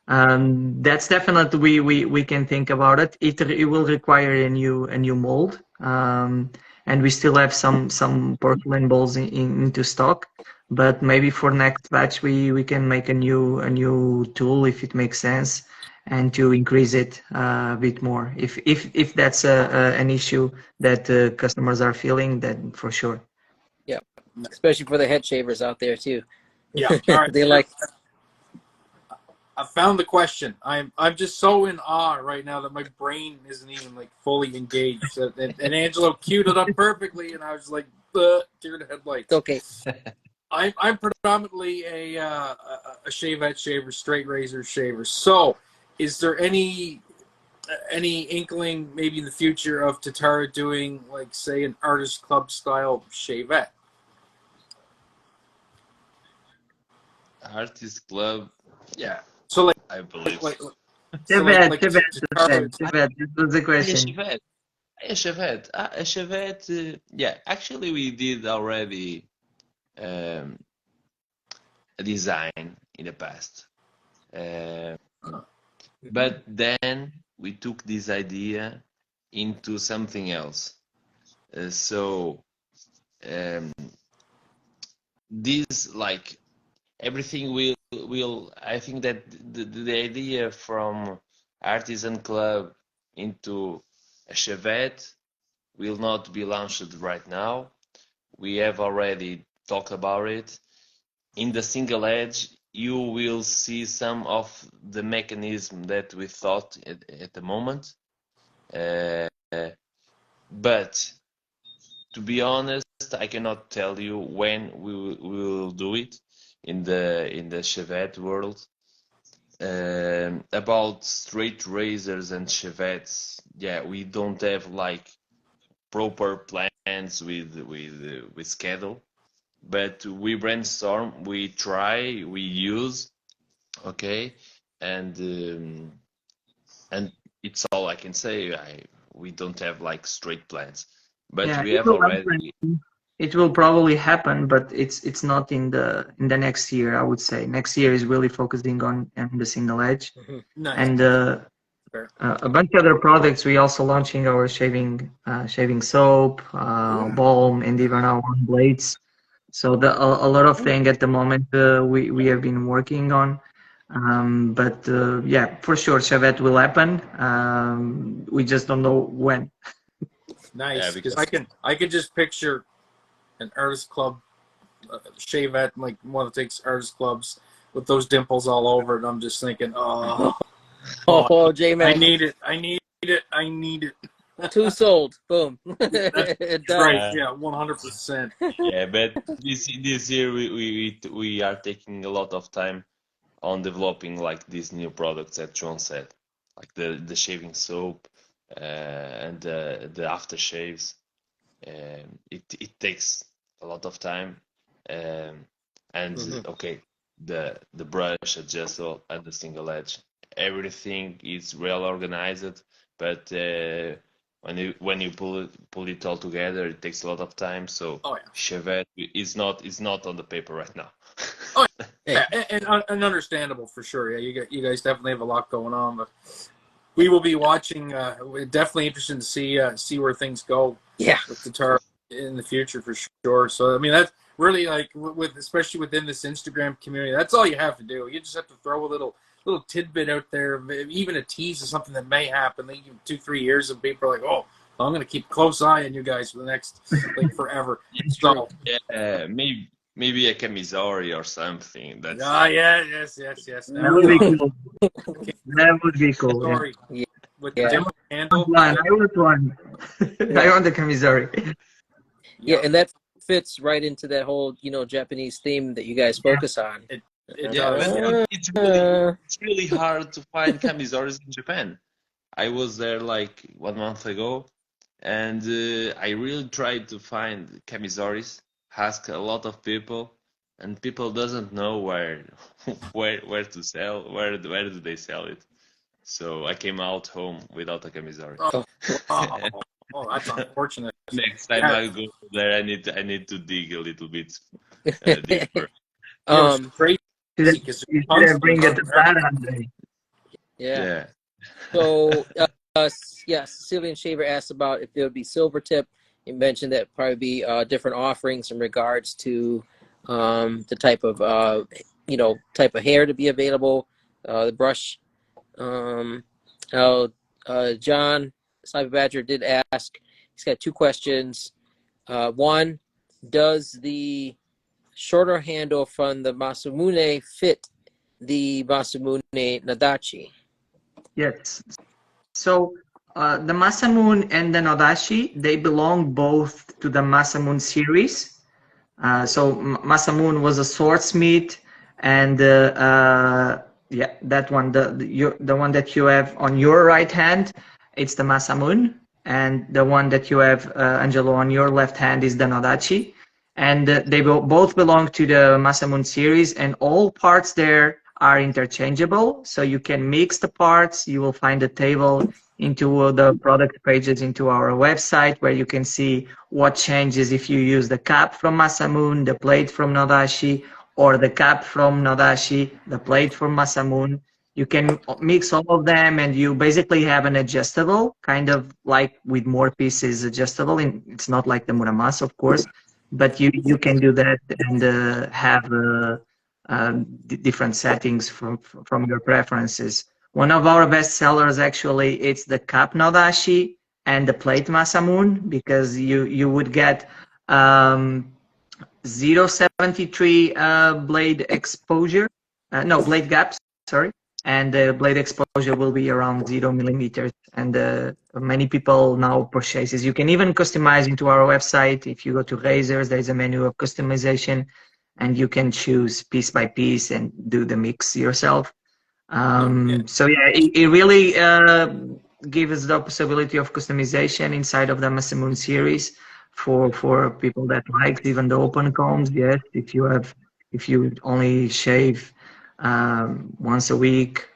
That's definitely we can think about it. It will require a new mold. And we still have some porcelain bowls into stock, but maybe for next batch we can make a new tool if it makes sense, and to increase it a bit more if that's an issue that customers are feeling, then for sure. Yeah, especially for the head shavers out there too. Yeah. All right. They like. I found the question. I'm just so in awe right now that my brain isn't even like fully engaged. And Angelo queued it up perfectly, and I was like, deer to headlights. Okay. I'm predominantly a shavette shaver, straight razor shaver. So, is there any inkling maybe in the future of Tatara doing like say an artist club style shavette? artist club. Yeah, So like I believe. Chevette, this was the A question. Chevette. A Chevette. A Chevette. Yeah, actually, we did already um, a design in the past. But then we took this idea into something else. So this, like, everything will I think that the idea from Artisan Club into a Chevette will not be launched right now. We have already talked about it. In the single edge, you will see some of the mechanism that we thought at the moment. But to be honest, I cannot tell you when we will do it in the Chevette world. About straight razors and Chevettes, yeah, we don't have like proper plans with schedule, but we brainstorm, we try, we use, okay, and it's all I can say. We don't have like straight plans, but Yeah, we have already. it will probably happen, but it's not in the next year. I would say next year is really focusing on the single edge, Nice. and a bunch of other products. We also launching our shaving soap, balm, and even our own blades. So a lot of things at the moment we have been working on. But yeah, for sure, Chevette will happen. We just don't know when. Nice, Yeah, because because I could just picture an artist club shavette, like one that takes artist clubs with those dimples all over it. I'm just thinking, oh, J I Mac, need it, I need it, I need it. two sold. Boom. That's Done. right, yeah, 100%. yeah, but this year we are taking a lot of time on developing like these new products that John said, like the shaving soap and the aftershaves. It takes a lot of time, um, and Hmm. okay, the brush adjustable and the single edge, everything is well organized, but when you pull it all together, it takes a lot of time. So Oh yeah. Chevette is not on the paper right now. Oh Hey, yeah, and understandable for sure. Yeah, you guys definitely have a lot going on, but we will be watching. We're definitely interested to see where things go yeah, with Tatara in the future for sure. So I mean that's really like with especially within this Instagram community, that's all you have to do. You just have to throw a little tidbit out there, even a tease of something that may happen. Like 2-3 years, and people are like, oh, I'm gonna keep a close eye on you guys for the next like forever. it's true. So Yeah, maybe a camisori or something. That's yeah, yes. That Now we would be go. cool. That would be cool. Yeah. Sorry, Yeah, with the yeah, different handle. I want one. I yeah, want the Kamisori. yeah, Yep. and that fits right into that whole Japanese theme that you guys Yeah. focus on. It yeah, but does. Yeah. it's really hard to find camisoris in Japan. I was there like 1 month ago, and I really tried to find camisoris. Ask a lot of people, and people doesn't know where where to sell, where do they sell it. So I came out home without a camisori. Oh, Oh, wow. Oh, that's unfortunate. Next time Yeah, I go there, I need to dig a little bit deeper. you know, it's um, crazy You because should there's tons have of them bring a out there. Tatara, Andre. yeah. Yeah. So, yeah, Sicilian Shaver asked about if there would be silver tip. You mentioned that probably be different offerings in regards to the type of hair to be available, the brush. Um, uh, John Cyber Badger did ask. He's got two questions. One, does the shorter handle from the Masamune fit the Masamune Nadachi? Yes. So the Masamune and the Nodashi, they belong both to the Masamune series. So Masamune was a swordsmith, and yeah, that one, the one that you have on your right hand, it's the Masamune, and the one that you have, Angelo, on your left hand is the Nodachi, and they both belong to the Masamune series, and all parts there are interchangeable, so you can mix the parts. You will find a table into the product pages into our website where you can see what changes if you use the cap from Masamune, the plate from Nodashi, or the cap from Nodashi, the plate from Masamune. You can mix all of them and you basically have an adjustable, kind of like with more pieces adjustable. And it's not like the Muramasa, of course, but you can do that and have different settings from your preferences. One of our best sellers actually it's the cap Nodashi and the plate Masamune because you would get 0.73 blade exposure, no blade gaps, sorry, and the blade exposure will be around 0 millimeters. And many people now purchases. You can even customize into our website. If you go to Razors, there's a menu of customization, and you can choose piece by piece and do the mix yourself. Yeah. So yeah, it really gives the possibility of customization inside of the Masamune series for people that like even the open combs. Yes, if you only shave once a week,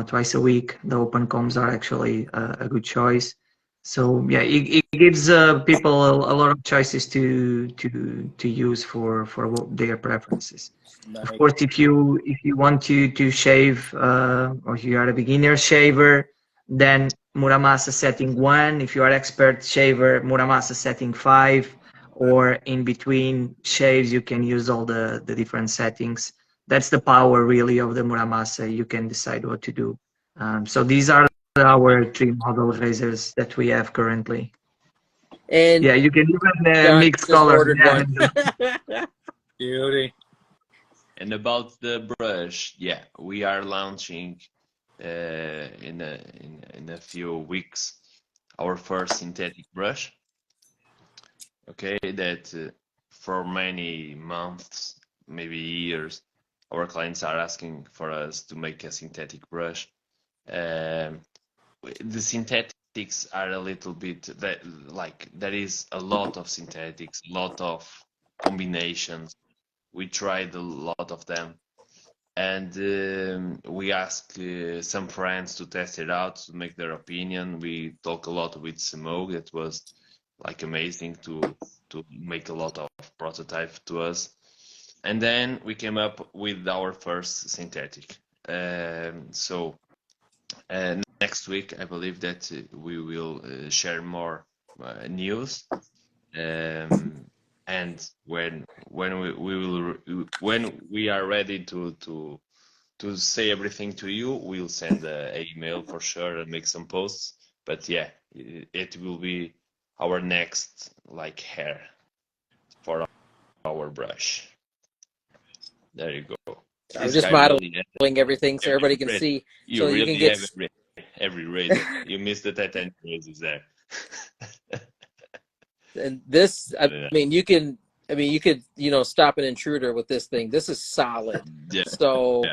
twice a week, the open combs are actually a good choice. So yeah, it gives people a lot of choices to use for their preferences. Of Nice. course, if you want to shave or if you are a beginner shaver, then Muramasa setting 1. If you are expert shaver, Muramasa setting 5. Or in between shaves, you can use all the different settings. That's the power really of the Muramasa. You can decide what to do. So these are our 3 model razors that we have currently. And Yeah, you can even John mix just colors. ordered Yeah. one. Beauty. And about the brush, yeah, we are launching in a few weeks our first synthetic brush. Okay, that for many months, maybe years, our clients are asking for us to make a synthetic brush. Um, the synthetics are a little bit like there is a lot of synthetics, a lot of combinations. We tried a lot of them, and we asked some friends to test it out to make their opinion. We talk a lot with Smoke. It was like amazing to make a lot of prototype to us, and then we came up with our first synthetic. So next week, I believe that we will share more news. And when we are ready to say everything to you, we'll send an email for sure and make some posts. But yeah, it will be our next like hair for our brush. There you go. I'm This just guy really modeling everything so everybody can has see, you so you can really get. have every razor. You missed the titanium razors there. And this, I Yeah, mean, you could, stop an intruder with this thing. This is solid. yeah, So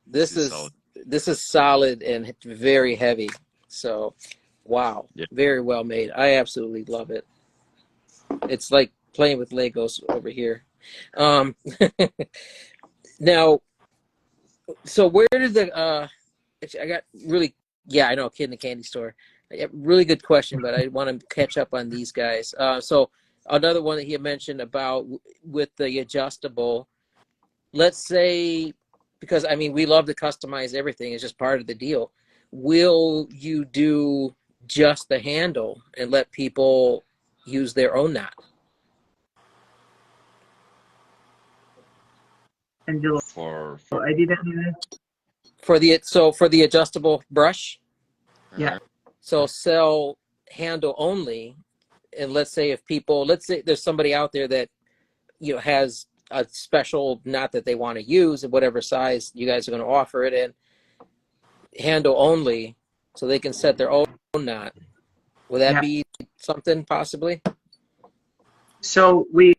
this this is solid. this is solid and very heavy. So, wow, Yeah. very well made. I absolutely love it. It's like playing with Legos over here. Now, so where did I got really, yeah, I know, Kid in a Candy Store. Yeah, really good question, but I want to catch up on these guys. So another one that he had mentioned about with the adjustable, let's say, because I mean, we love to customize everything. It's just part of the deal. Will you do just the handle and let people use their own knot? Angelo, For I didn't. For the adjustable brush, Yeah. so sell handle only, and let's say there's somebody out there that has a special knot that they want to use in whatever size you guys are going to offer it in, handle only, so they can set their own knot. Will that Yeah. be something possibly? So we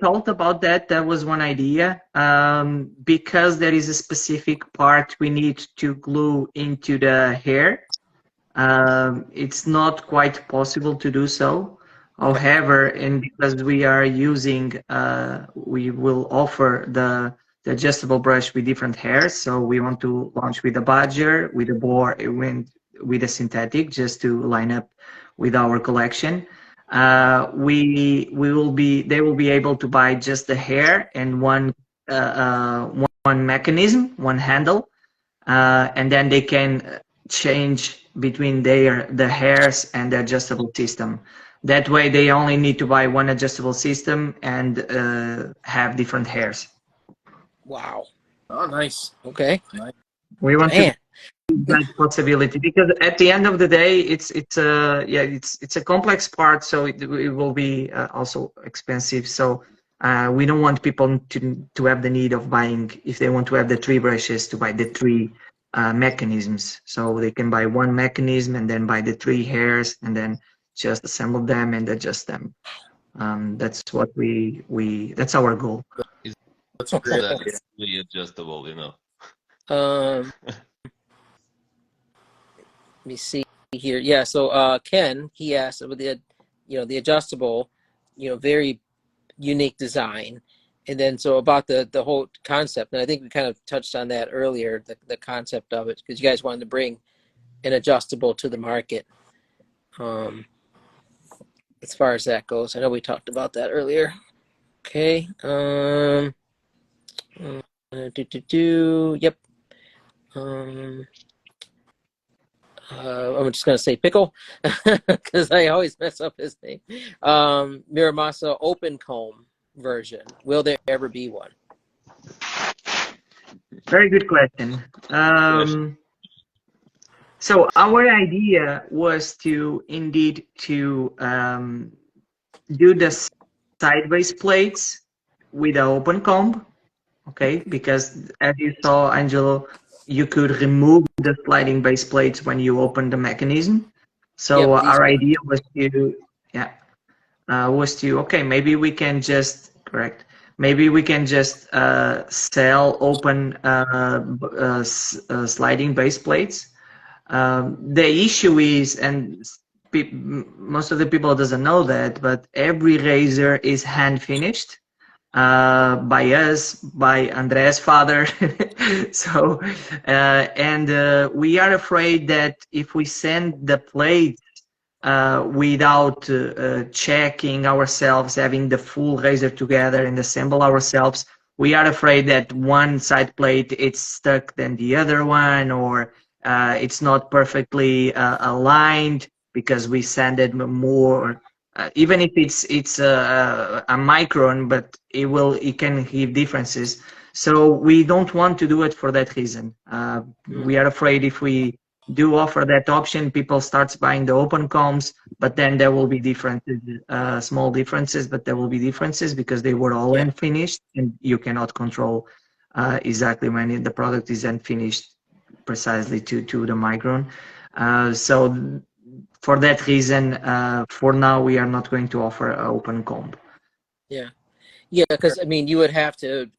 talked about that. That was one idea. Because there is a specific part we need to glue into the hair. It's not quite possible to do so. However, and because we are using, we will offer the adjustable brush with different hairs. So we want to launch with a badger, with a boar, and with a synthetic, just to line up with our collection. They will be able to buy just the hair and one mechanism, one handle, and then they can change between the hairs and the adjustable system. That way, they only need to buy one adjustable system and have different hairs. Wow. Oh, nice. Okay. We want Man. to that possibility because at the end of the day, it's a complex part, so it will be also expensive. So we don't want people to have the need of buying, if they want to have the 3 brushes, to buy the 3 mechanisms. So they can buy one mechanism and then buy the 3 hairs and then just assemble them and adjust them. That's what that's our goal. That's great. that's really adjustable, Let me see here. Yeah, so Ken, he asked with the adjustable, very unique design. And then so about the whole concept, and I think we kind of touched on that earlier, the concept of it, because you guys wanted to bring an adjustable to the market. As far as that goes, I know we talked about that earlier. Okay. Yep. I'm just gonna say Pickle because I always mess up his name. Miramasa open comb version. Will there ever be one? Very good question. So our idea was to indeed to do the sideways plates with an open comb, okay? Because as you saw, Angelo, you could remove the sliding base plates when you open the mechanism. So Yep, our idea was to, okay, maybe we can just maybe we can just sell open sliding base plates. The issue is, and most of the people doesn't know that, but every razor is hand finished by us, by Andre's father. So, we are afraid that if we send the plate without checking ourselves, having the full razor together and assemble ourselves, we are afraid that one side plate it's stuck than the other one, or it's not perfectly aligned because we sanded more. Even if it's a micron, but it can give differences. So we don't want to do it for that reason. We are afraid if we do offer that option, people starts buying the open combs, but then there will be differences, small differences, but there will be differences because they were all end finished, and you cannot control exactly when the product is end finished precisely to the micron. So for that reason, for now, we are not going to offer an open comb. Yeah. Yeah, because I mean, you would have to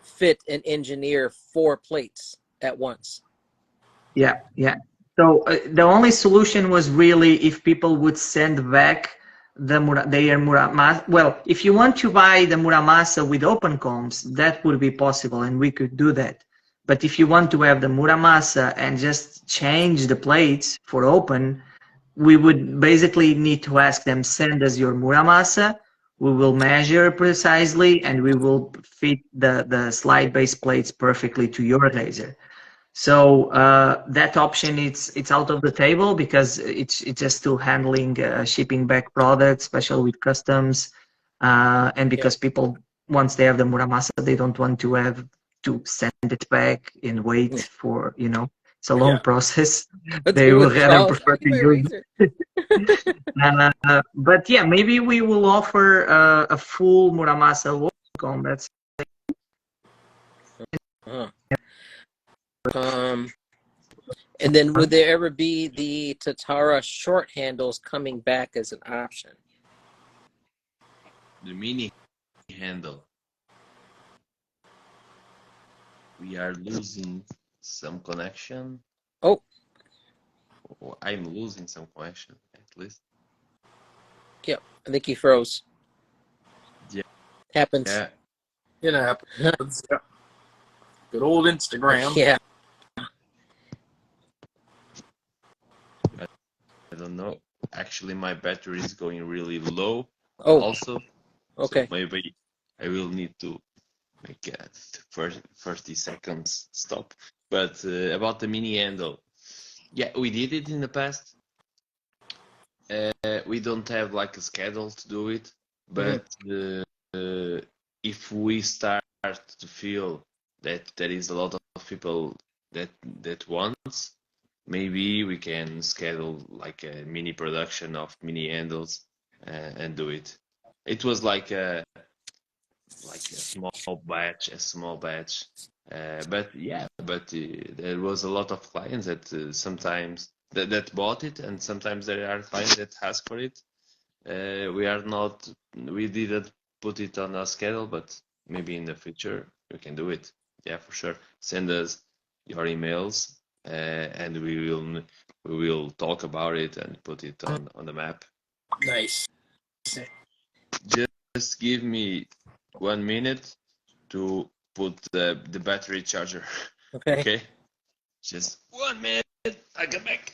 fit and engineer 4 plates at once. Yeah, yeah. So the only solution was really if people would send back their Muramasa. Well, if you want to buy the Muramasa with open combs, that would be possible, and we could do that. But if you want to have the Muramasa and just change the plates for open, we would basically need to ask them, send us your Muramasa. We will measure precisely, and we will fit the slide base plates perfectly to your razor. So that option it's out of the table because it's just still handling shipping back products, especially with customs, and because people once they have the Muramasa, they don't want to have to send it back and wait for it's a long process. Let's They go would rather withdraw prefer to my use. razor. But yeah, maybe we will offer a full Muramasa comb. That's Uh-huh. And then would there ever be the Tatara short handles coming back as an option? The mini handle. We are losing some connection. Oh, I'm losing some connection at least. yeah. I think he froze. Yeah. Happens. Yeah. It happens. Yeah. Good old Instagram. Yeah. I don't know. Actually, my battery is going really low. Oh, Also. okay. So maybe I will need to make a 30 seconds stop. But about the mini handle, yeah, we did it in the past. We don't have like a schedule to do it, but if we start to feel that there is a lot of people that wants, maybe we can schedule like a mini production of mini handles and do it. It was like a small batch. But yeah, there was a lot of clients that sometimes that bought it, and sometimes there are clients that ask for it. We didn't put it on our schedule, but maybe in the future we can do it. Yeah, for sure. Send us your emails, and we will talk about it and put it on the map. Nice. Just give me 1 minute to put the battery charger. Okay. Okay? Just 1 minute. I'll get back.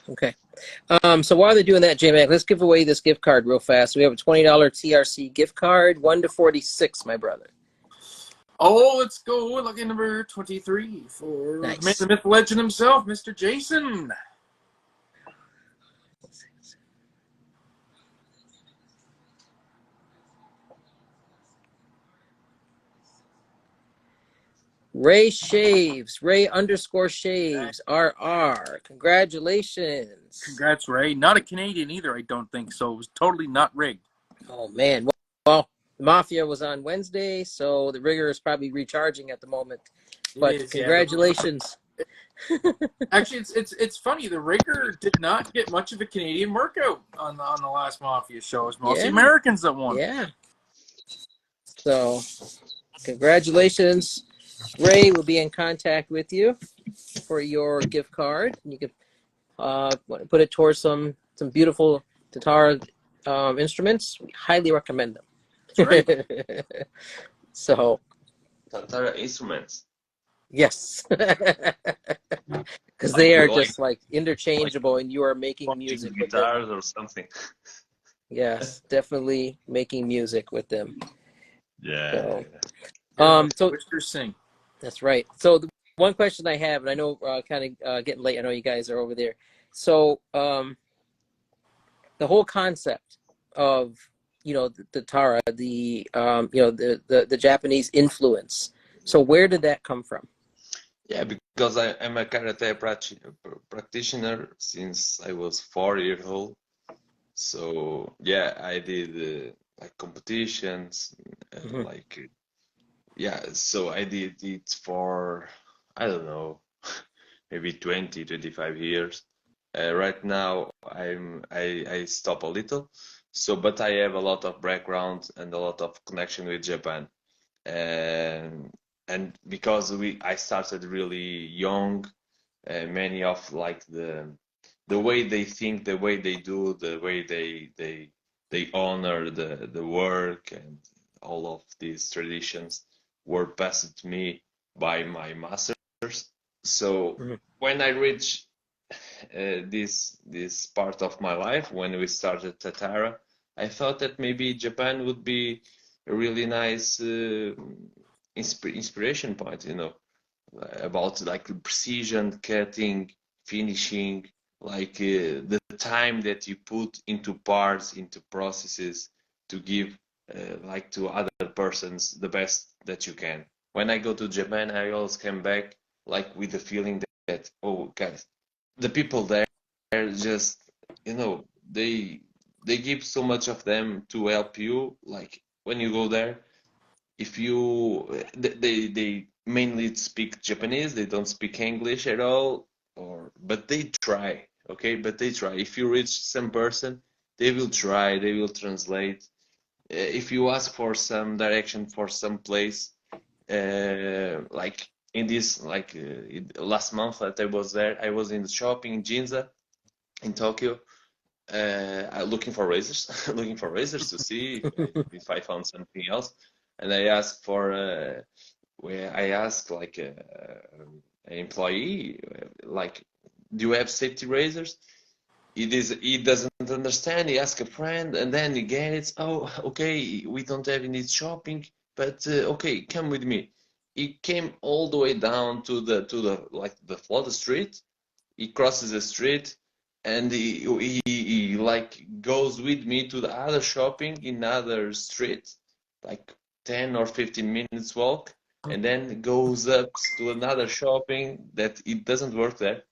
Okay. So while they're doing that, J-Mac, let's give away this gift card real fast. We have a $20 TRC gift card, 1 to 46, my brother. Oh, let's go. Lucky number 23 for Nice. the man, the myth, legend himself, Mr. Jason. Ray Shaves, Ray_Shaves, RR. Congratulations. Congrats, Ray. Not a Canadian either, I don't think so. It was totally not rigged. Oh, man. Well, the Mafia was on Wednesday, so the rigger is probably recharging at the moment. But congratulations. Actually, it's funny. The rigger did not get much of a Canadian workout on the last Mafia show. It was mostly Americans that won. Yeah. So congratulations, Ray. Will be in contact with you for your gift card. You can put it towards some beautiful Tatara instruments. We highly recommend them. That's right. So Tatara instruments. yes, because they are just like interchangeable, and you are making music with them. Guitars or something. Yes, definitely making music with them. Yeah. So, Yeah, so Whiskers sing. that's right. So the one question I have, and I know kind of getting late. I know you guys are over there. So the whole concept of the Tara, the Japanese influence. So where did that come from? Yeah, because I'm a karate practitioner since I was 4 years old. So yeah, I did like competitions, Mhm. like yeah. So I did it for I don't know, maybe 20, 25 years. Right now I stop a little. So, but I have a lot of background and a lot of connection with Japan. And because I started really young, many of like the way they think, the way they do, the way they honor the work and all of these traditions were passed to me by my masters. So Mhm. when I reached this part of my life, when we started Tatara, I thought that maybe Japan would be a really nice inspiration point, about like precision cutting, finishing, like the time that you put into parts, into processes to give like to other persons the best that you can. When I go to Japan, I always come back like with the feeling that oh guys, the people there just they give so much of them to help you. Like when you go there, if you they mainly speak Japanese, they don't speak English at all, or but they try, okay? But they try. If you reach some person, they will try, they will translate. If you ask for some direction for some place, like in this like last month that I was there, I was in the shopping in Ginza in Tokyo, looking for razors, looking for razors to see if I found something else. And I asked for where I asked like an employee, like, do you have safety razors? He doesn't understand. He asks a friend, and then again it's oh okay, we don't have any shopping, but okay, come with me. He came all the way down to the like the flood street. He crosses the street and he like goes with me to the other shopping in other street, like 10 or 15 minutes walk, and then goes up to another shopping that it doesn't work there.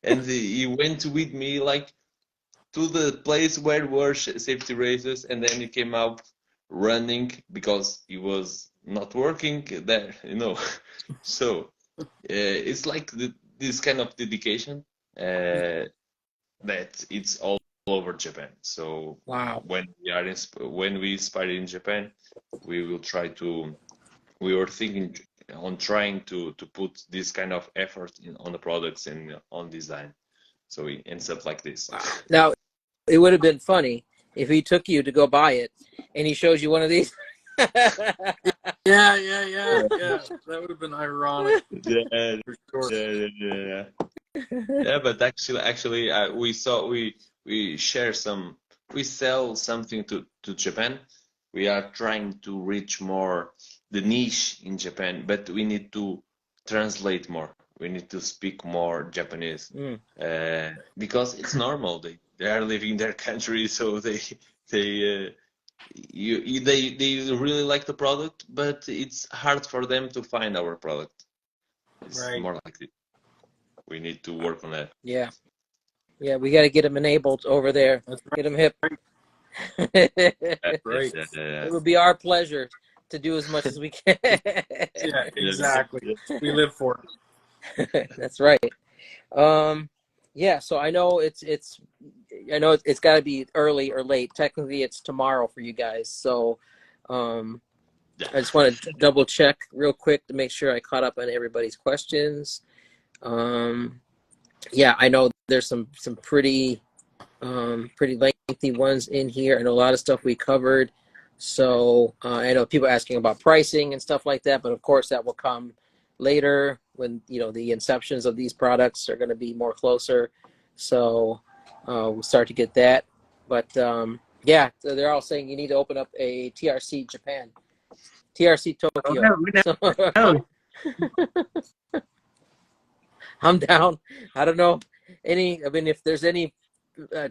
And he went with me like to the place where were safety razors, and then he came out running because he was not working there. So it's like this kind of dedication uh, that it's all over Japan. So Wow. when we started in Japan, we will try to. We were thinking on trying to put this kind of effort on the products and on design. So it ends up like this. Wow. Now, it would have been funny if he took you to go buy it and he shows you one of these. Yeah. That would have been ironic Yeah, for sure. yeah. Yeah, but actually, we share some, we sell something to Japan. We are trying to reach more the niche in Japan, but we need to translate more. We need to speak more Japanese, Mm. because it's normal. They are living their country, so they they really like the product, but it's hard for them to find our product. It's Right. more like it. We need to work on that. Yeah. Yeah, we got to get him enabled over there. That's Get him hip. right. Right. It would be our pleasure to do as much as we can. Yeah, exactly. We live for it. That's right. Yeah, so I know it's got to be early or late. Technically, it's tomorrow for you guys. So, Yeah. I just want to double check real quick to make sure I caught up on everybody's questions. Yeah, I know there's some pretty pretty lengthy ones in here. I know a lot of stuff we covered. So I know people asking about pricing and stuff like that, but of course that will come later when the inceptions of these products are going to be more closer. So we'll start to get that. But yeah, so they're all saying you need to open up a TRC Japan, TRC Oh, Tokyo. no, we So know. I'm down. I don't know I mean, if there's any uh,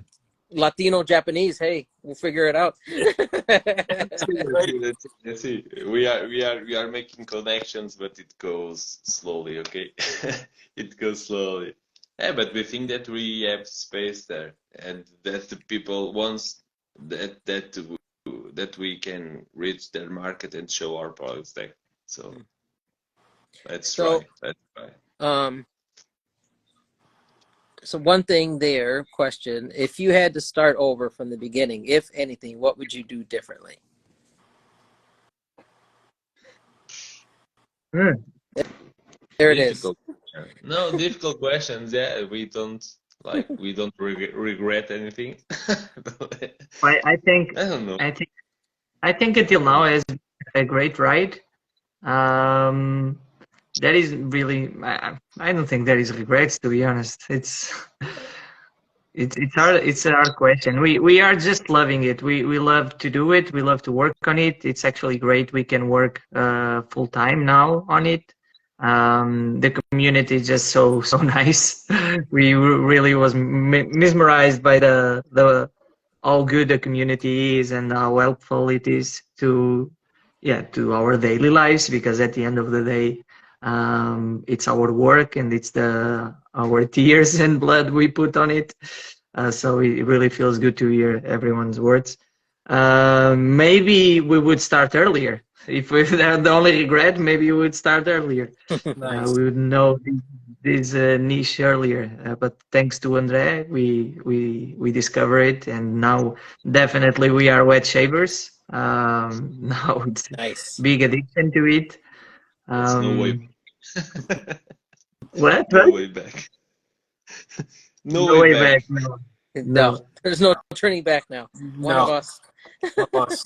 Latino Japanese, hey, we'll figure it out. Let's see. We are making connections, but it goes slowly. Okay, it goes slowly. Yeah, but we think that we have space there, and that the people wants that we can reach their market and show our products there. So let's So, try. Let's try. um, so one thing there, question: if you had to start over from the beginning, if anything, what would you do differently? Hmm. There it is. Difficult. No, difficult questions. Yeah, we don't regret anything. I think I don't know. I think I think until now has been a great ride. There is really I don't think there is regrets, to be honest. It's a hard question. We are just loving it. We love to do it. We love to work on it. It's actually great. We can work full time now on it. The community is just so nice. We really was mesmerized by the how good the community is and how helpful it is to our daily lives, because at the end of the day, it's our work and it's our tears and blood we put on it. So it really feels good to hear everyone's words. Maybe we would start earlier. If we had the only regret, maybe we would start earlier. Nice. We would know this niche earlier. But thanks to Andre, we discover it, and now definitely we are wet shavers. Now it's Nice. big addiction to it. There's no way back. What? No way back. No No way way back. back. No. No, No. there's no turning back now. One of No, us. not us.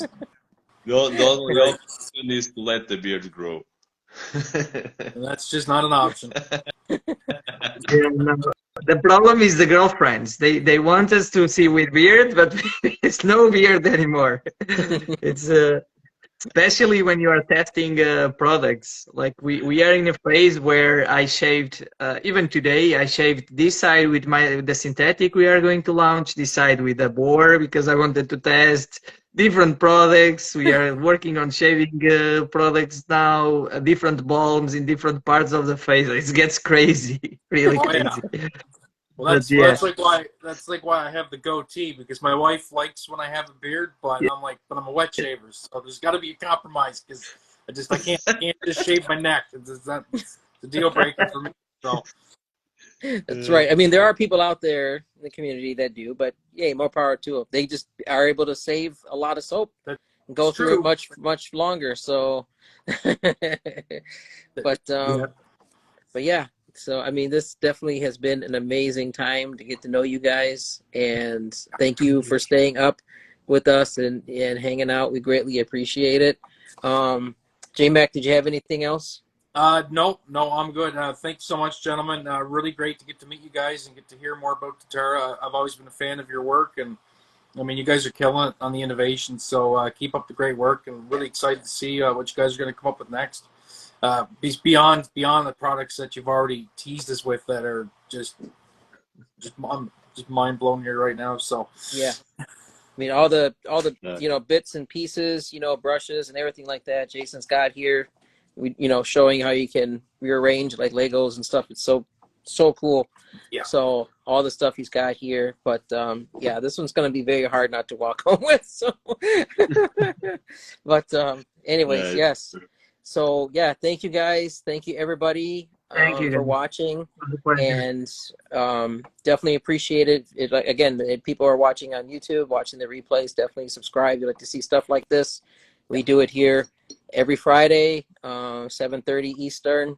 The only option is to let the beard grow. And that's just not an option. Yeah, no. The problem is the girlfriends. They want us to see with beard, but it's no beard anymore. It's especially when you are testing products. Like we are in a phase where I shaved even today. I shaved this side with the synthetic we are going to launch, this side with the boar, because I wanted to test different products. We are working on shaving products now, different balms in different parts of the face. It gets crazy, really Oh yeah. crazy. Well, But yeah, that's like why I have the goatee, because my wife likes when I have a beard, but I'm a wet shaver, so there's got to be a compromise, because I can't just shave my neck. It's a deal breaker for me. So That's right. I mean, there are people out there in the community that do, but yay, more power to them. They just are able to save a lot of soap and go through it much longer. So, but yeah. So I mean, this definitely has been an amazing time to get to know you guys, and thank you for staying up with us and hanging out. We greatly appreciate it. J-Mac, did you have anything else? no, I'm good. Thanks so much, gentlemen. Really great to get to meet you guys and get to hear more about Tatara. I've always been a fan of your work, and I mean, you guys are killing it on the innovation. So keep up the great work, and really excited to see what you guys are going to come up with next. Beyond the products that you've already teased us with, that are I'm just mind blown here right now. So Yeah. I mean, all the bits and pieces, brushes and everything like that Jason's got here. Showing how you can rearrange like Legos and stuff. It's so cool. Yeah. So all the stuff he's got here, but yeah, this one's going to be very hard not to walk home with. So, but anyways, yes. So yeah, thank you guys. Thank you everybody thank you for guys. watching, It was a pleasure. and definitely appreciate it. Again, if people are watching on YouTube, watching the replays, definitely subscribe. You like to see stuff like this, we do it here, every Friday, 7:30 Eastern.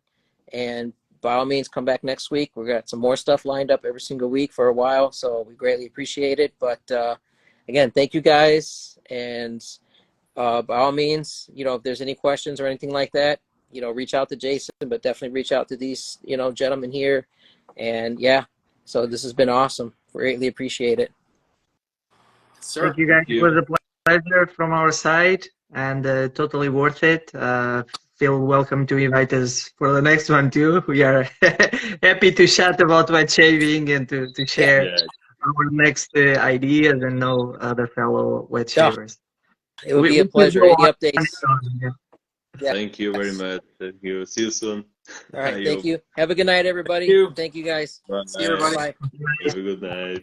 And by all means, come back next week. We've got some more stuff lined up every single week for a while, so we greatly appreciate it. But again, thank you guys. And by all means, if there's any questions or anything like that, reach out to Jason, but definitely reach out to these, gentlemen here. And yeah, so this has been awesome. Greatly appreciate it. Sir. Thank you guys. Thank you. It was a pleasure from our side and totally worth it. Feel welcome to invite us for the next one too. We are happy to chat about wet shaving and to share Yeah. our next ideas and know other fellow wet Yeah, shavers. it would be a We could pleasure. go Any on and updates? on, yeah. Yeah. Thank you very much. Thank you. See you soon. All right. I Thank hope. you. Have a good night, Thank everybody. you. Thank you guys. Bye. See you, everybody. Bye. Have a good night.